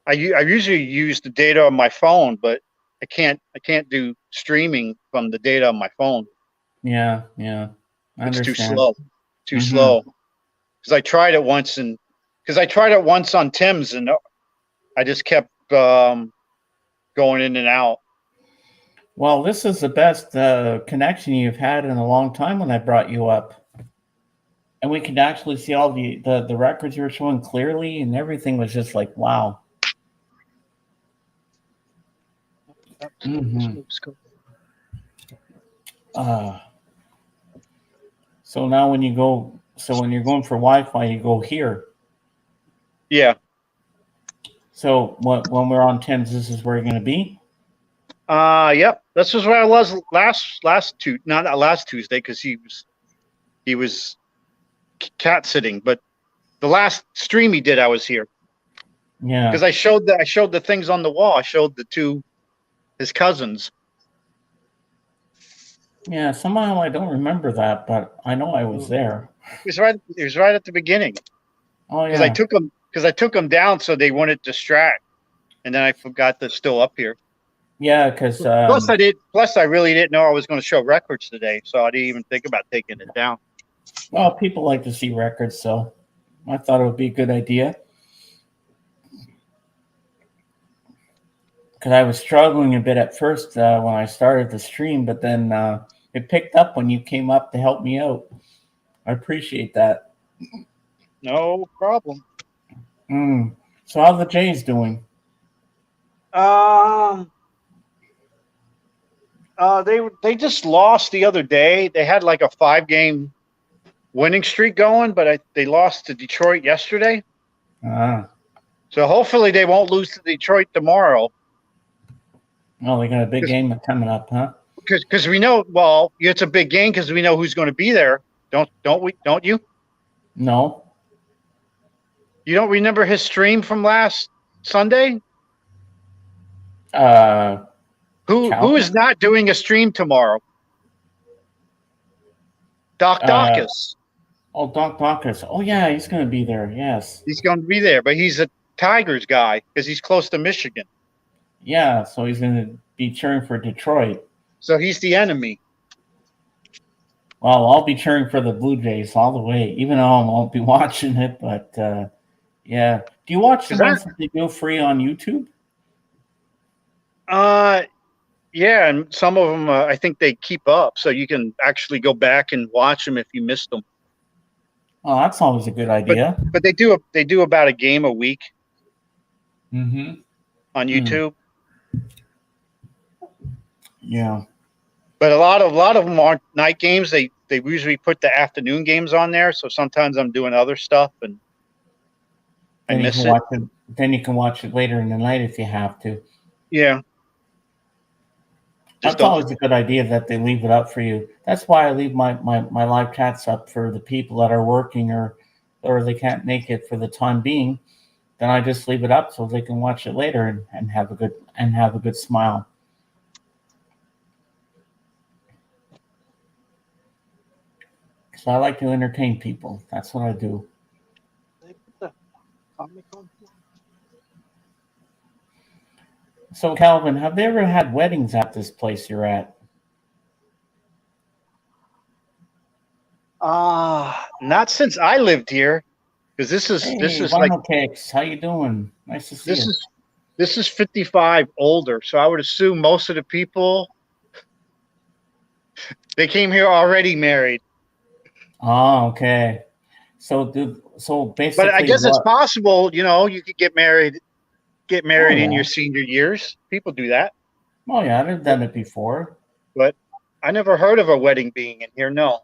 I usually use the data on my phone, but I can't do streaming from the data on my phone.
yeah. I
It's too
understand.
slow.
Mhm.
Slow. Because I tried it once on Tim's, and I just kept going in and out.
Well, this is the best connection you've had in a long time when I brought you up. And we could actually see all the records you were showing clearly, and everything was just like, wow. Mhm. So now when you're going for Wi-Fi, you go here.
Yeah.
So when we're on Thames, this is where you're going to be?
Yep. This was where I was not last Tuesday because he was cat sitting, but the last stream he did, I was here.
Yeah.
Because I showed the things on the wall. I showed his cousins.
Yeah, somehow I don't remember that, but I know I was there.
It was right at the beginning.
Oh yeah.
Because I took them down so they wouldn't distract, and then I forgot they're still up here.
Yeah, because
Plus, I really didn't know I was going to show records today, so I didn't even think about taking it down.
well, people like to see records, so I thought it would be a good idea. Because I was struggling a bit at first when I started the stream, but then it picked up when you came up to help me out. I appreciate that.
No problem.
So how the Jays doing?
They just lost the other day. They had like a 5-game winning streak going, but they lost to Detroit yesterday. So hopefully they won't lose to Detroit tomorrow.
Oh, they got a big game coming up, huh?
Because we know, well, it's a big game because we know who's going to be there. Don't we? Don't you?
No.
You don't remember his stream from last Sunday? Who is not doing a stream tomorrow? Doc Dawkins.
Doc Dawkins. Oh yeah, he's going to be there. Yes.
He's going to be there, but he's a Tigers guy because he's close to Michigan.
Yeah, so he's going to be cheering for Detroit.
So he's the enemy.
Well, I'll be cheering for the Blue Jays all the way, even though I won't be watching it. But yeah, do you watch the
Is that-
ones that they do free on YouTube?
Yeah, and some of them I think they keep up, so you can actually go back and watch them if you missed them.
Oh, that's always a good idea.
But they do about a game a week
Mm-hmm.
on YouTube.
Yeah.
But a lot of them aren't night games. They usually put the afternoon games on there. So sometimes I'm doing other stuff and I
Then you
miss
can
it.
watch it. Then you can watch it later in the night if you have to.
Yeah.
That's always a good idea that they leave it up for you. That's why I leave my live chats up for the people that are working or they can't make it for the time being. Then I just leave it up so they can watch it later and have a good smile. So I like to entertain people. That's what I do. So Calvin, have they ever had weddings at this place you're at?
Not since I lived here, because this is like
Vinyl Cakes. How you doing? Nice to see you.
This is 55 older, so I would assume most of the people they came here already married.
Oh, okay. So basically,
But I guess it's possible, you could get married in your senior years. People do that.
Oh yeah, I've done it before.
But I never heard of a wedding being in here. No.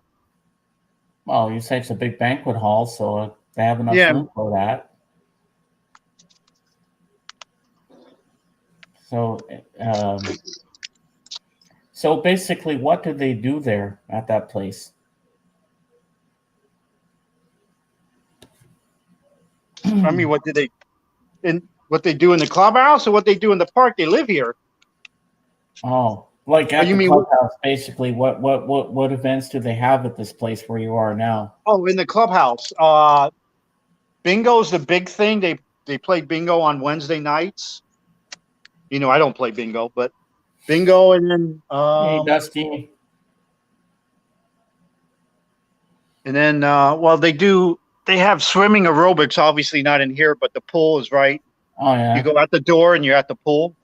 Well, you say it's a big banquet hall, so they have enough room for that. So basically, what do they do there at that place?
I mean, what they do in the clubhouse or what they do in the park? They live here.
Oh, like at the clubhouse, basically. What events do they have at this place where you are now?
Oh, in the clubhouse. Bingo's the big thing. They play bingo on Wednesday nights. I don't play bingo, but bingo and then
hey, Dusty.
And then they have swimming aerobics, obviously not in here, but the pool is right.
Oh yeah.
You go out the door and you're at the pool.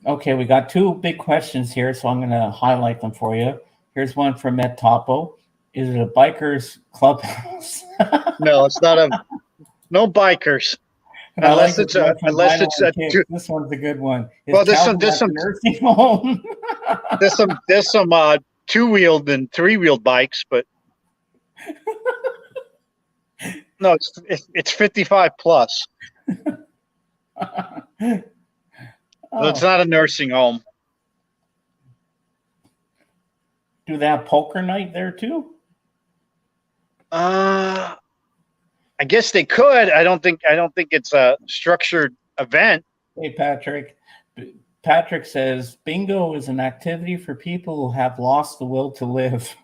Okay, we got two big questions here, so I'm going to highlight them for you. Here's one from Ed Topo. Is it a bikers clubhouse?
No, it's not no bikers. Unless it's
this one's a good one.
There's some
nursing home.
there's some 2-wheeled and 3-wheeled bikes, but no, it's 55 plus. So it's not a nursing home.
Do they have poker night there too?
I guess they could. I don't think it's a structured event.
Hey, Patrick. Patrick says bingo is an activity for people who have lost the will to live.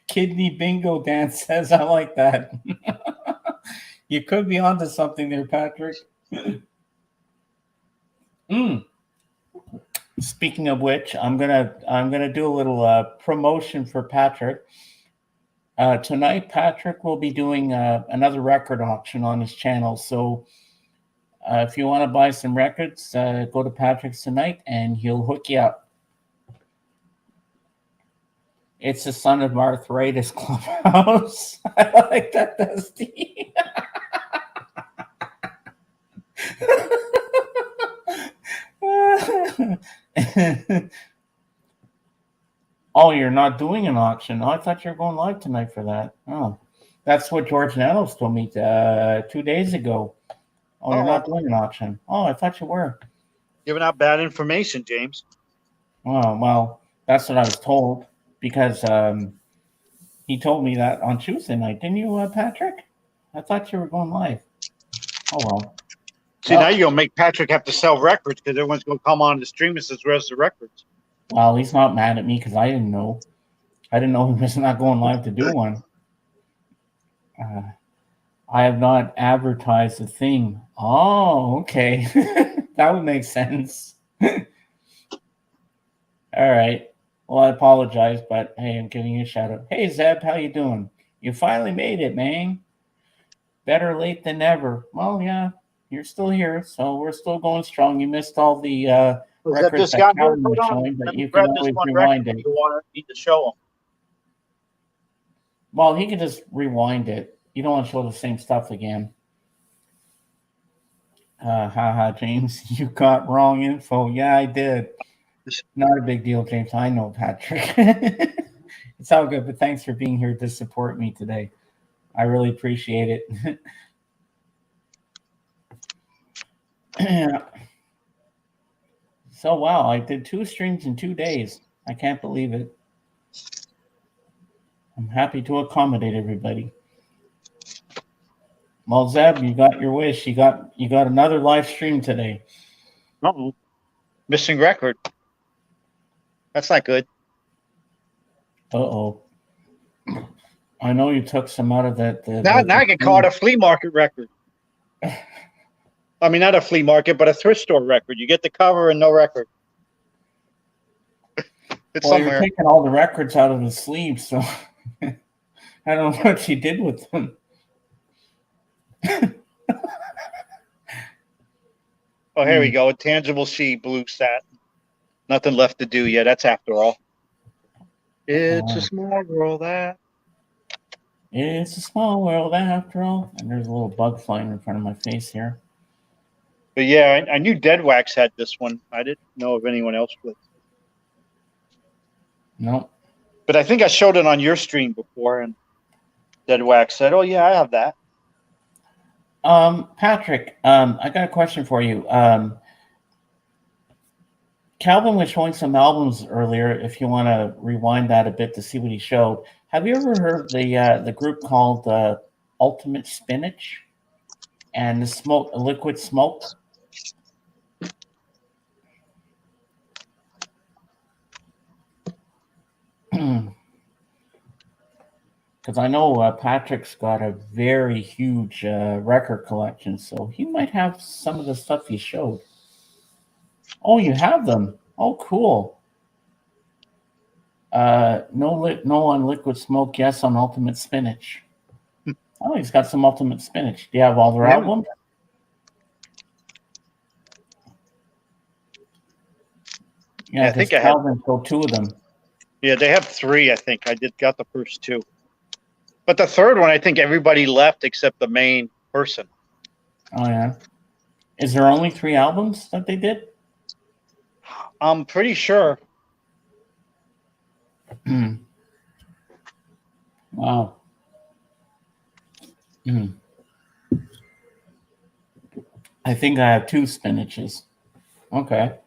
Kidney bingo dance says, I like that. You could be onto something there, Patrick. Speaking of which, I'm gonna do a little promotion for Patrick. Tonight, Patrick will be doing another record auction on his channel. So if you want to buy some records, go to Patrick's tonight and he'll hook you up. It's the Son of Arthritis Clubhouse. I like that, Dusty. Oh, you're not doing an auction. Oh, I thought you were going live tonight for that. Oh, that's what George Nanos told me 2 days ago. Oh, you're not doing an auction. Oh, I thought you were.
Giving out bad information, James.
Oh, well, that's what I was told because he told me that on Tuesday night. Didn't you, Patrick? I thought you were going live. Oh, well.
See, now you're going to make Patrick have to sell records because everyone's going to come on the stream and says, where's the records?
Well, he's not mad at me because I didn't know. I didn't know he was not going live to do one. I have not advertised a thing. Oh, okay. That would make sense. All right. Well, I apologize, but hey, I'm giving you a shout out. Hey, Zeb, how you doing? You finally made it, man. Better late than never. Well, yeah, you're still here, so we're still going strong. You missed all the
Was that
records
this
that
guy here?
Calvin
Hold
was
on.
showing, but
Let me
you can
grab this
always
one
rewind
record.
it.
You want to need to show him.
Well, he can just rewind it. You don't want to show the same stuff again. Haha, James, you got wrong info. Yeah, I did. Not a big deal, James. I know, Patrick. It's all good, but thanks for being here to support me today. I really appreciate it. So, wow, I did 2 streams in 2 days. I can't believe it. I'm happy to accommodate everybody. Well, Zeb, you got your wish. You got another live stream today.
Uh-oh. Missing record. That's not good.
Uh-oh. I know you took some out of that.
Now I get caught a flea market record. I mean, not a flea market, but a thrift store record. You get the cover and no record. It's
Well, you're
somewhere.
taking all the records out of the sleeve, so I don't know what you did with them.
Oh, here we go. A tangible she, blue stat. Nothing left to do yet. That's after all. It's a small world. That.
It's a small world after all. And there's a little bug flying in front of my face here.
But yeah, I knew Dead Wax had this one. I didn't know of anyone else with.
No.
But I think I showed it on your stream before, and Dead Wax said, "Oh yeah, I have that."
Patrick, I got a question for you. Calvin was showing some albums earlier. If you want to rewind that a bit to see what he showed, have you ever heard the group called Ultimate Spinach and the Liquid Smoke? Because I know Patrick's got a very huge record collection, so he might have some of the stuff he showed. Oh, you have them? Oh, cool. No on Liquid Smoke, yes on Ultimate Spinach. Oh, he's got some Ultimate Spinach. Do you have all their albums? Yeah, I think Calvin showed 2 of them.
Yeah, they have 3. I think I got the first 2. But the third one, I think everybody left except the main person.
Oh, yeah. Is there only 3 albums that they did?
I'm pretty sure.
Wow. I think I have 2 spinaches. Okay.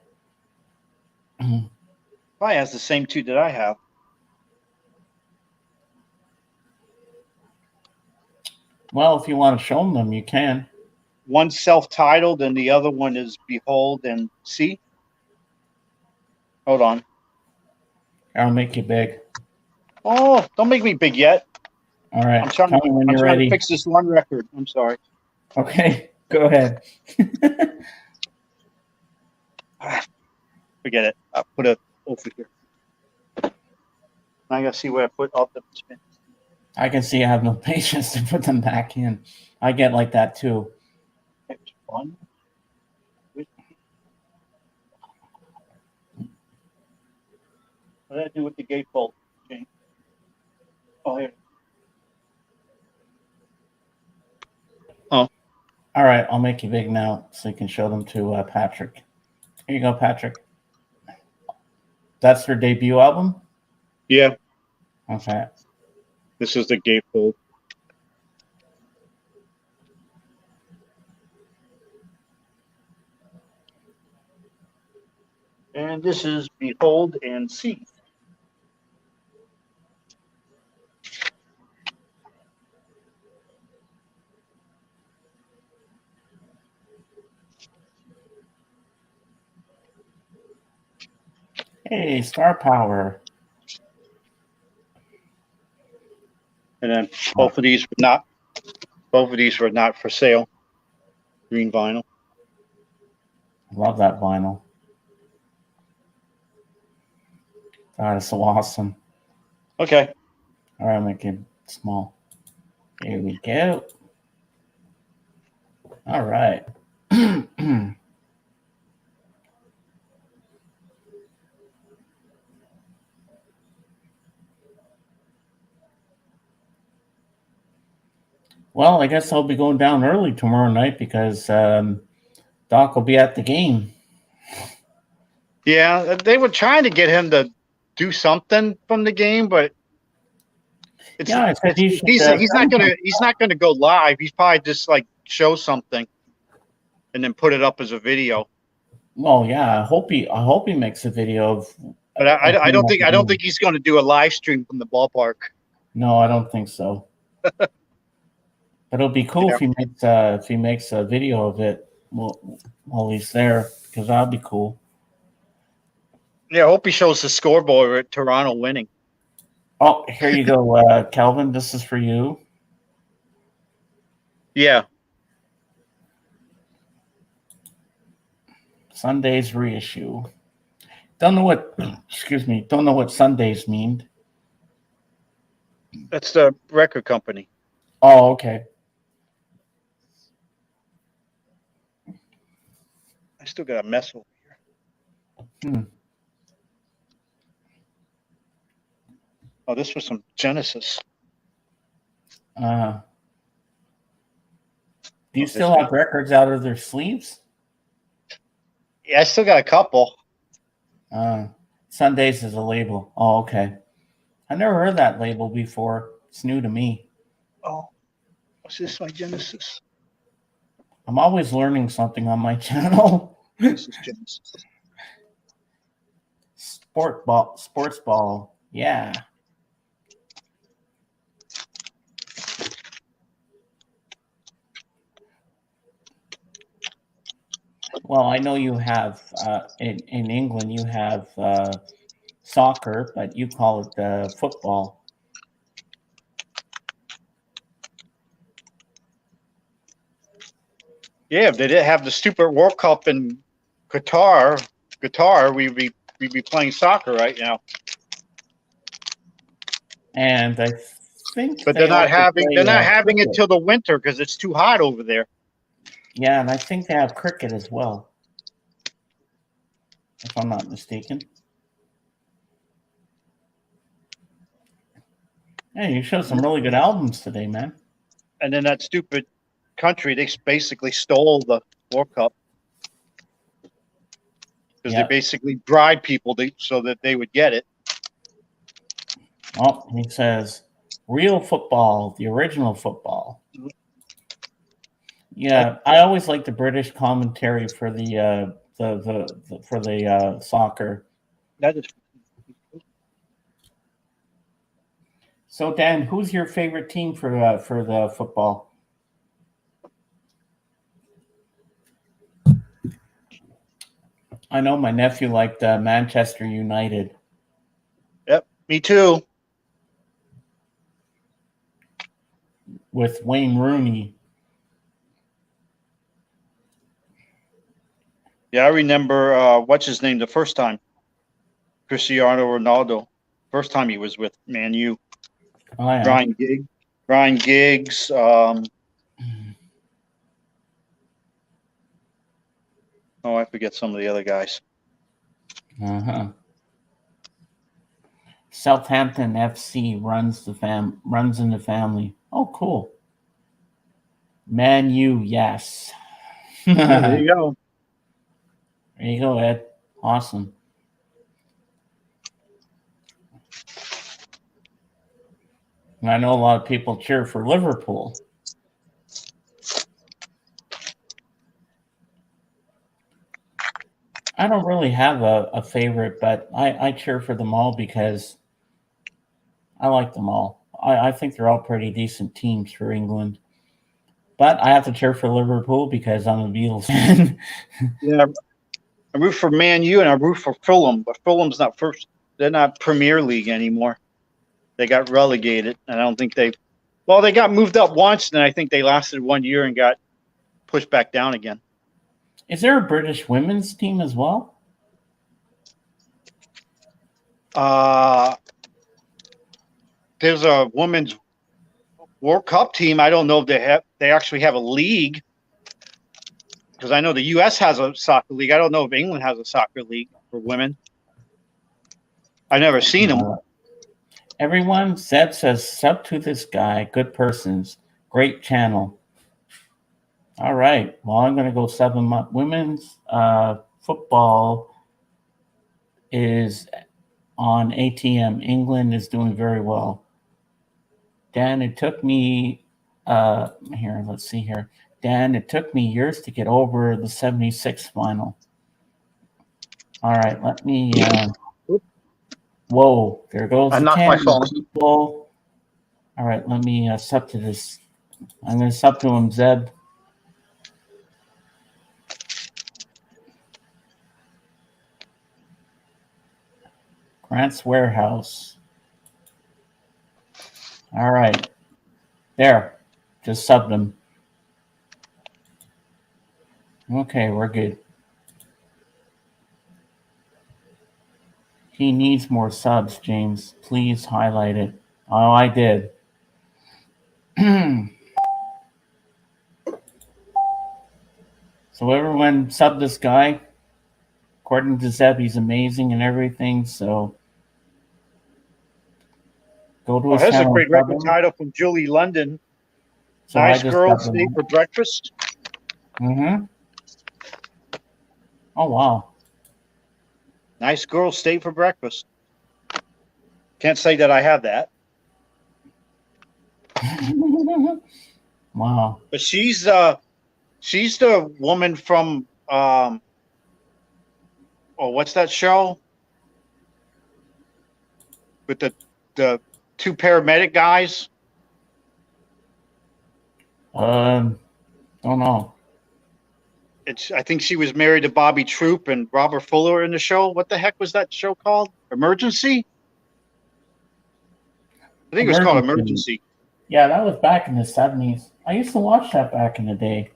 Probably has the same 2 that I have.
Well, if you want to show them, you can.
One's self-titled and the other one is Behold and See. Hold on.
I'll make you big.
Oh, don't make me big yet.
All right.
I'm trying to fix this one record. I'm sorry.
Okay, go ahead.
Forget it. I'll put it over here. I gotta see where I put all the spin.
I can see I have no patience to put them back in. I get like that too.
One. What did I do with the gatefold? Okay. Oh, here. Oh.
All right, I'll make you big now so you can show them to Patrick. Here you go, Patrick. That's their debut album?
Yeah.
Okay.
This is the gatefold. And this is Behold and See.
Hey, Star Power.
And then both of these were not for sale. Green vinyl.
Love that vinyl. God, it's so awesome.
Okay.
All right, make it small. Here we go. All right. Well, I guess I'll be going down early tomorrow night because Doc will be at the game.
Yeah, they were trying to get him to do something from the game, but it's,
Yeah, I said he should.
he's not gonna go live. He's probably just like show something and then put it up as a video.
Well, yeah, I hope he makes a video of.
But I don't think he's going to do a live stream from the ballpark.
No, I don't think so. But it'll be cool
Yeah.
if he makes a video of it while he's there, because that'd be cool.
Yeah, I hope he shows the scoreboard at Toronto winning.
Oh, here you go, Calvin. This is for you.
Yeah.
Sunday's reissue. Don't know what Sundays mean.
That's the record company.
Oh, okay.
I still got a mess over here. Oh, this was some Genesis.
Do you still have records out of their sleeves?
Yeah, I still got a couple.
Sundays is a label. Oh, okay. I never heard that label before. It's new to me.
Oh, what's this? My Genesis.
I'm always learning something on my channel.
This is Genesis.
Sports ball. Yeah. Well, I know you have in England you have soccer, but you call it football.
Yeah, if they didn't have the stupid World Cup in Qatar, we'd be playing soccer right now.
And I think,
but they're not having it till the winter because it's too hot over there.
Yeah, and I think they have cricket as well, if I'm not mistaken. Hey, you showed some really good albums today, man.
And then that stupid country, they basically stole the World Cup because they basically bribed people so that they would get it.
Oh, he says, real football, the original football. Yeah, I always like the British commentary for the soccer.
That is.
So, Dan, who's your favorite team for the football? I know my nephew liked Manchester United.
Yep, me too.
With Wayne Rooney.
Yeah, I remember what's his name the first time. Cristiano Ronaldo. First time he was with Man U.
Oh, yeah.
Ryan Giggs. I forget some of the other guys.
Southampton FC runs in the family. Oh, cool. Man U, yes.
There you go.
There you go, Ed. Awesome. And I know a lot of people cheer for Liverpool. I don't really have a favorite, but I cheer for them all because I like them all. I think they're all pretty decent teams for England. But I have to cheer for Liverpool because I'm a Beatles fan.
Yeah, I root for Man U and I root for Fulham, but Fulham's not first. They're not Premier League anymore. They got relegated, and I don't think they got moved up once, and I think they lasted 1 year and got pushed back down again.
Is there a British women's team as well?
There's a women's World Cup team. I don't know if they actually have a league, because I know the U.S. has a soccer league. I don't know if England has a soccer league for women. I've never seen them.
Everyone, Zeb says, sub to this guy. Good persons. Great channel. All right. Well, I'm going to go sub him up. Women's football is on ATM. England is doing very well. Dan, it took me, let's see here. Dan, it took me years to get over the 76 final. All right, let me, whoa, there goes
I
the
knocked my
camera,
phone.
people. All right, let me sub to this. I'm going to sub to him, Zeb. Grant's Warehouse. All right. There. Just subbed him. Okay, we're good. He needs more subs, James. Please highlight it. Oh, I did. So everyone sub this guy. According to Zeb, he's amazing and everything, so go to his
Here's a
channel.
great record title from Julie London.
So I
Nice
just
girl,
subbed
stay
him.
for breakfast.
Mm-hmm. Oh, wow.
Nice girl, stay for breakfast. Can't say that I have that.
Wow.
But she's the woman from what's that show with the two paramedic guys?
Don't know.
I think she was married to Bobby Troop and Robert Fuller in the show. What the heck was that show called? Emergency? I think it was called Emergency.
Yeah, that was back in the 70s. I used to watch that back in the day.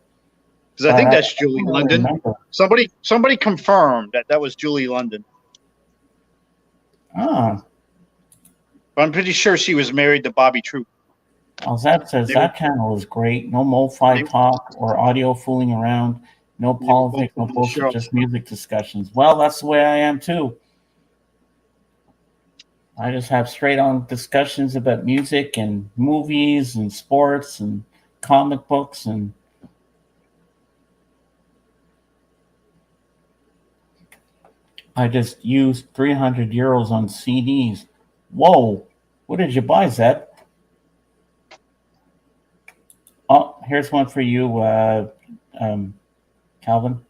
Because I think that's Julie
don't
London.
remember.
Somebody confirmed that was Julie London.
Ah.
But I'm pretty sure she was married to Bobby Troop.
Zeb says that channel is great. No MoFi talk or audio fooling around. No politics, no bullshit, just music discussions. Well, that's the way I am too. I just have straight on discussions about music and movies and sports and comic books and I just used 300 euros on CDs. Whoa, what did you buy, Zeb? Oh, here's one for you, Calvin.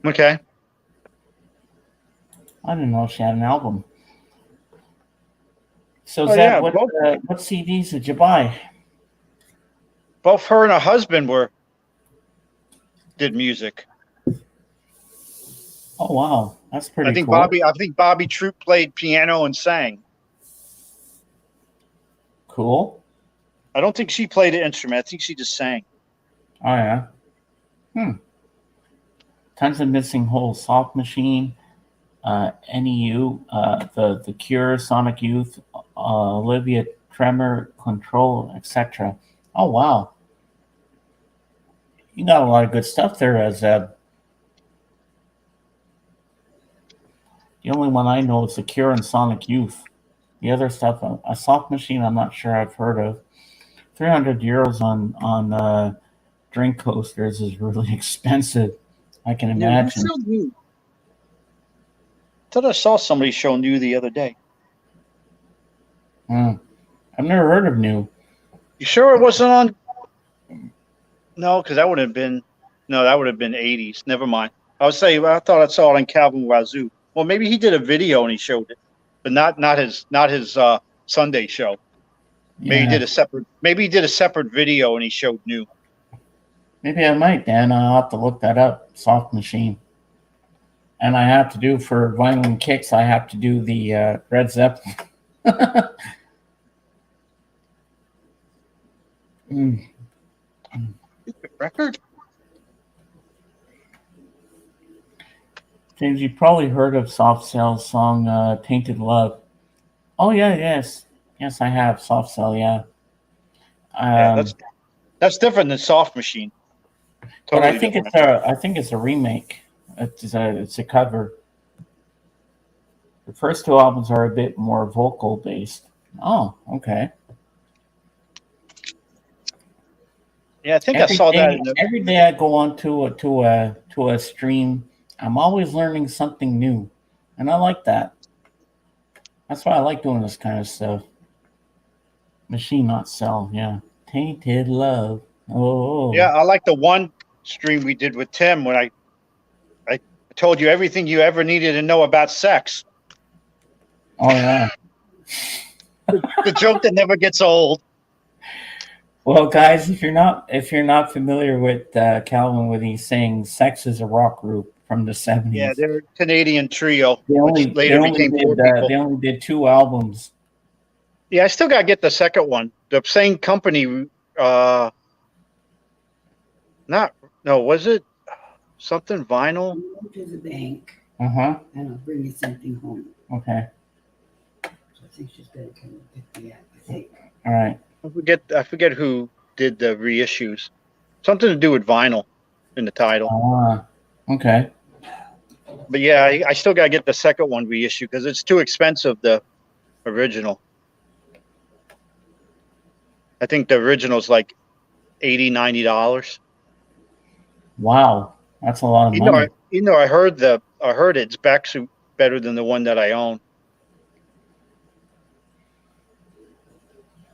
Okay.
I didn't know she had an album. So, Zeb, what CDs did you buy?
Both her and her husband did music.
Oh wow, that's pretty cool.
I think Bobby Troop played piano and sang.
Cool.
I don't think she played an instrument. I think she just sang.
Oh yeah. Tons of Missing Holes, Soft Machine, NEU, the Cure, Sonic Youth, Olivia Tremor, Control, etc. Oh wow. You got a lot of good stuff there, Zeb. The only one I know is the Cure and Sonic Youth. The other stuff, a Soft Machine, I'm not sure I've heard of. 300 euros on drink coasters is really expensive. I can imagine.
I thought I saw somebody show New the other day.
I've never heard of New.
You sure it wasn't on? No, because that would have been 80s. Never mind. I thought I saw it on Calvin Wazoo. Well, maybe he did a video and he showed it, but not his Sunday show. Maybe he did a separate video and he showed New.
Maybe I might, Dan. I'll have to look that up. Soft Machine. And I have to do for Violin Kicks, I have to do the Red Zeppelin.
Record?
James, you probably heard of Soft Cell's song "Tainted Love." Oh yeah, yes, I have Soft Cell. Yeah,
Yeah,
um,
that's different than Soft Machine.
but
Totally different.
I think it's a remake. It's a cover. The first two albums are a bit more vocal based. Oh, okay.
Yeah, I think I saw that.
Every day I go on to a stream, I'm always learning something new, and I like that. That's why I like doing this kind of stuff. Machine Not Cell, yeah. Tainted Love. Oh,
Yeah, I like the one stream we did with Tim when I told you everything you ever needed to know about sex.
oh yeah.
The joke that never gets old.
Well, guys, if you're not familiar with Calvin, what he's saying, Sex is a rock group from the '70s.
Yeah, they're a Canadian trio, which later became Four People.
They only did 2 albums.
Yeah, I still gotta get the second one. The same company. Was it something vinyl?
Go to the bank
Uh-huh.
and I'll bring you something home.
Okay.
So I think she's gonna come and pick me up, I think.
All right.
I forget who did the reissues. Something to do with vinyl in the title.
Okay.
But yeah, I still gotta get the second one reissue because it's too expensive. The original. I think the original's like $80-$90.
Wow. That's a lot of money.
I heard it's actually better than the one that I own.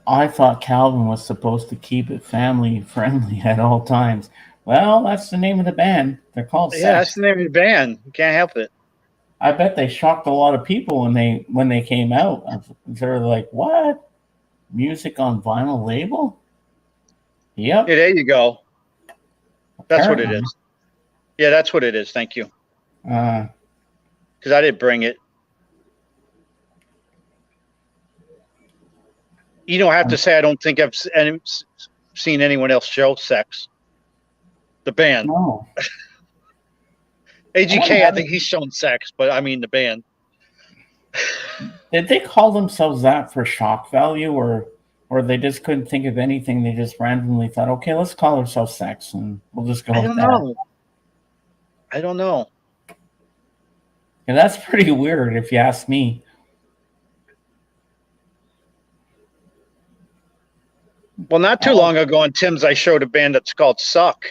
I thought Calvin was supposed to keep it family friendly at all times. Well, that's the name of the band. They're called Sex.
Yeah, that's the name of the band. You can't help it.
I bet they shocked a lot of people when they came out. They're like, "What? Music on vinyl label?" Yep.
Yeah, there you go. That's what it
Apparently.
is. Yeah, that's what it is. Thank you.
Uh,
Because I didn't bring it. You don't have to say I don't think I've seen anyone else show Sex. The band.
no.
AGK, I think he's shown Sex, but I mean the band.
Did they call themselves that for shock value, or they just couldn't think of anything? They just randomly thought, okay, let's call ourselves Sex, and we'll just go
I
with
don't
that.
know. I don't know.
And that's pretty weird, if you ask me.
Well, not too long ago on Tim's, I showed a band that's called Suck,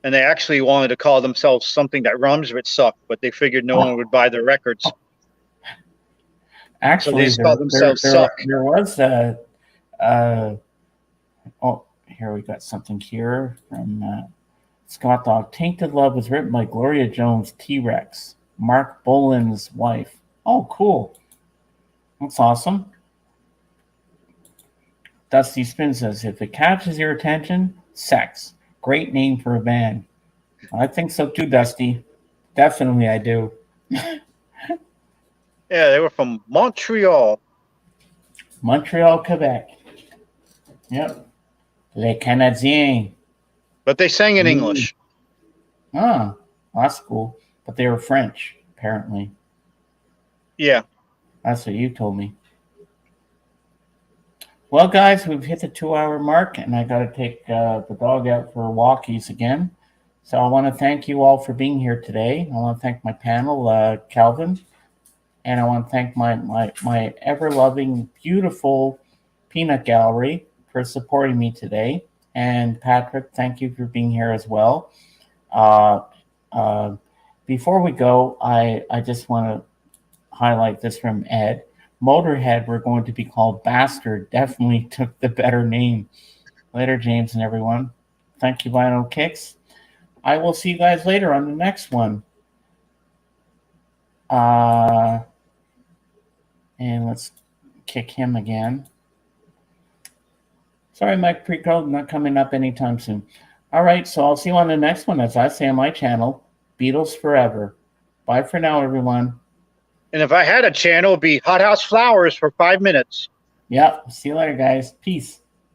and they actually wanted to call themselves something that rhymes with Suck, but they figured no one would buy their records.
Actually,
so they call themselves Suck.
There was a. Oh, here we got something here from Scott Dog. Tainted Love was written by Gloria Jones, T-Rex, Mark Bolan's wife. Oh, cool. That's awesome. Dusty Spin says, if it catches your attention, Sex. Great name for a band. I think so too, Dusty. Definitely I do.
Yeah, they were from Montreal.
Montreal, Quebec. Yep. Les Canadiens.
But they sang in English.
Ah, that's cool. But they were French, apparently.
Yeah.
That's what you told me. Well, guys, we've hit the 2-hour mark, and I got to take the dog out for walkies again. So I want to thank you all for being here today. I want to thank my panel, Calvin, and I want to thank my ever-loving, beautiful peanut gallery for supporting me today. And Patrick, thank you for being here as well. Before we go, I just want to highlight this from Ed. Motorhead were going to be called Bastard. Definitely took the better name. Later, James and everyone. Thank you, Vinyl Kicks. I will see you guys later on the next one. And let's kick him again. Sorry, Mike Preco, not coming up anytime soon. All right, so I'll see you on the next one, as I say on my channel, Beatles Forever. Bye for now, everyone.
And if I had a channel, it'd be Hot House Flowers for 5 minutes.
Yep. See you later, guys. Peace.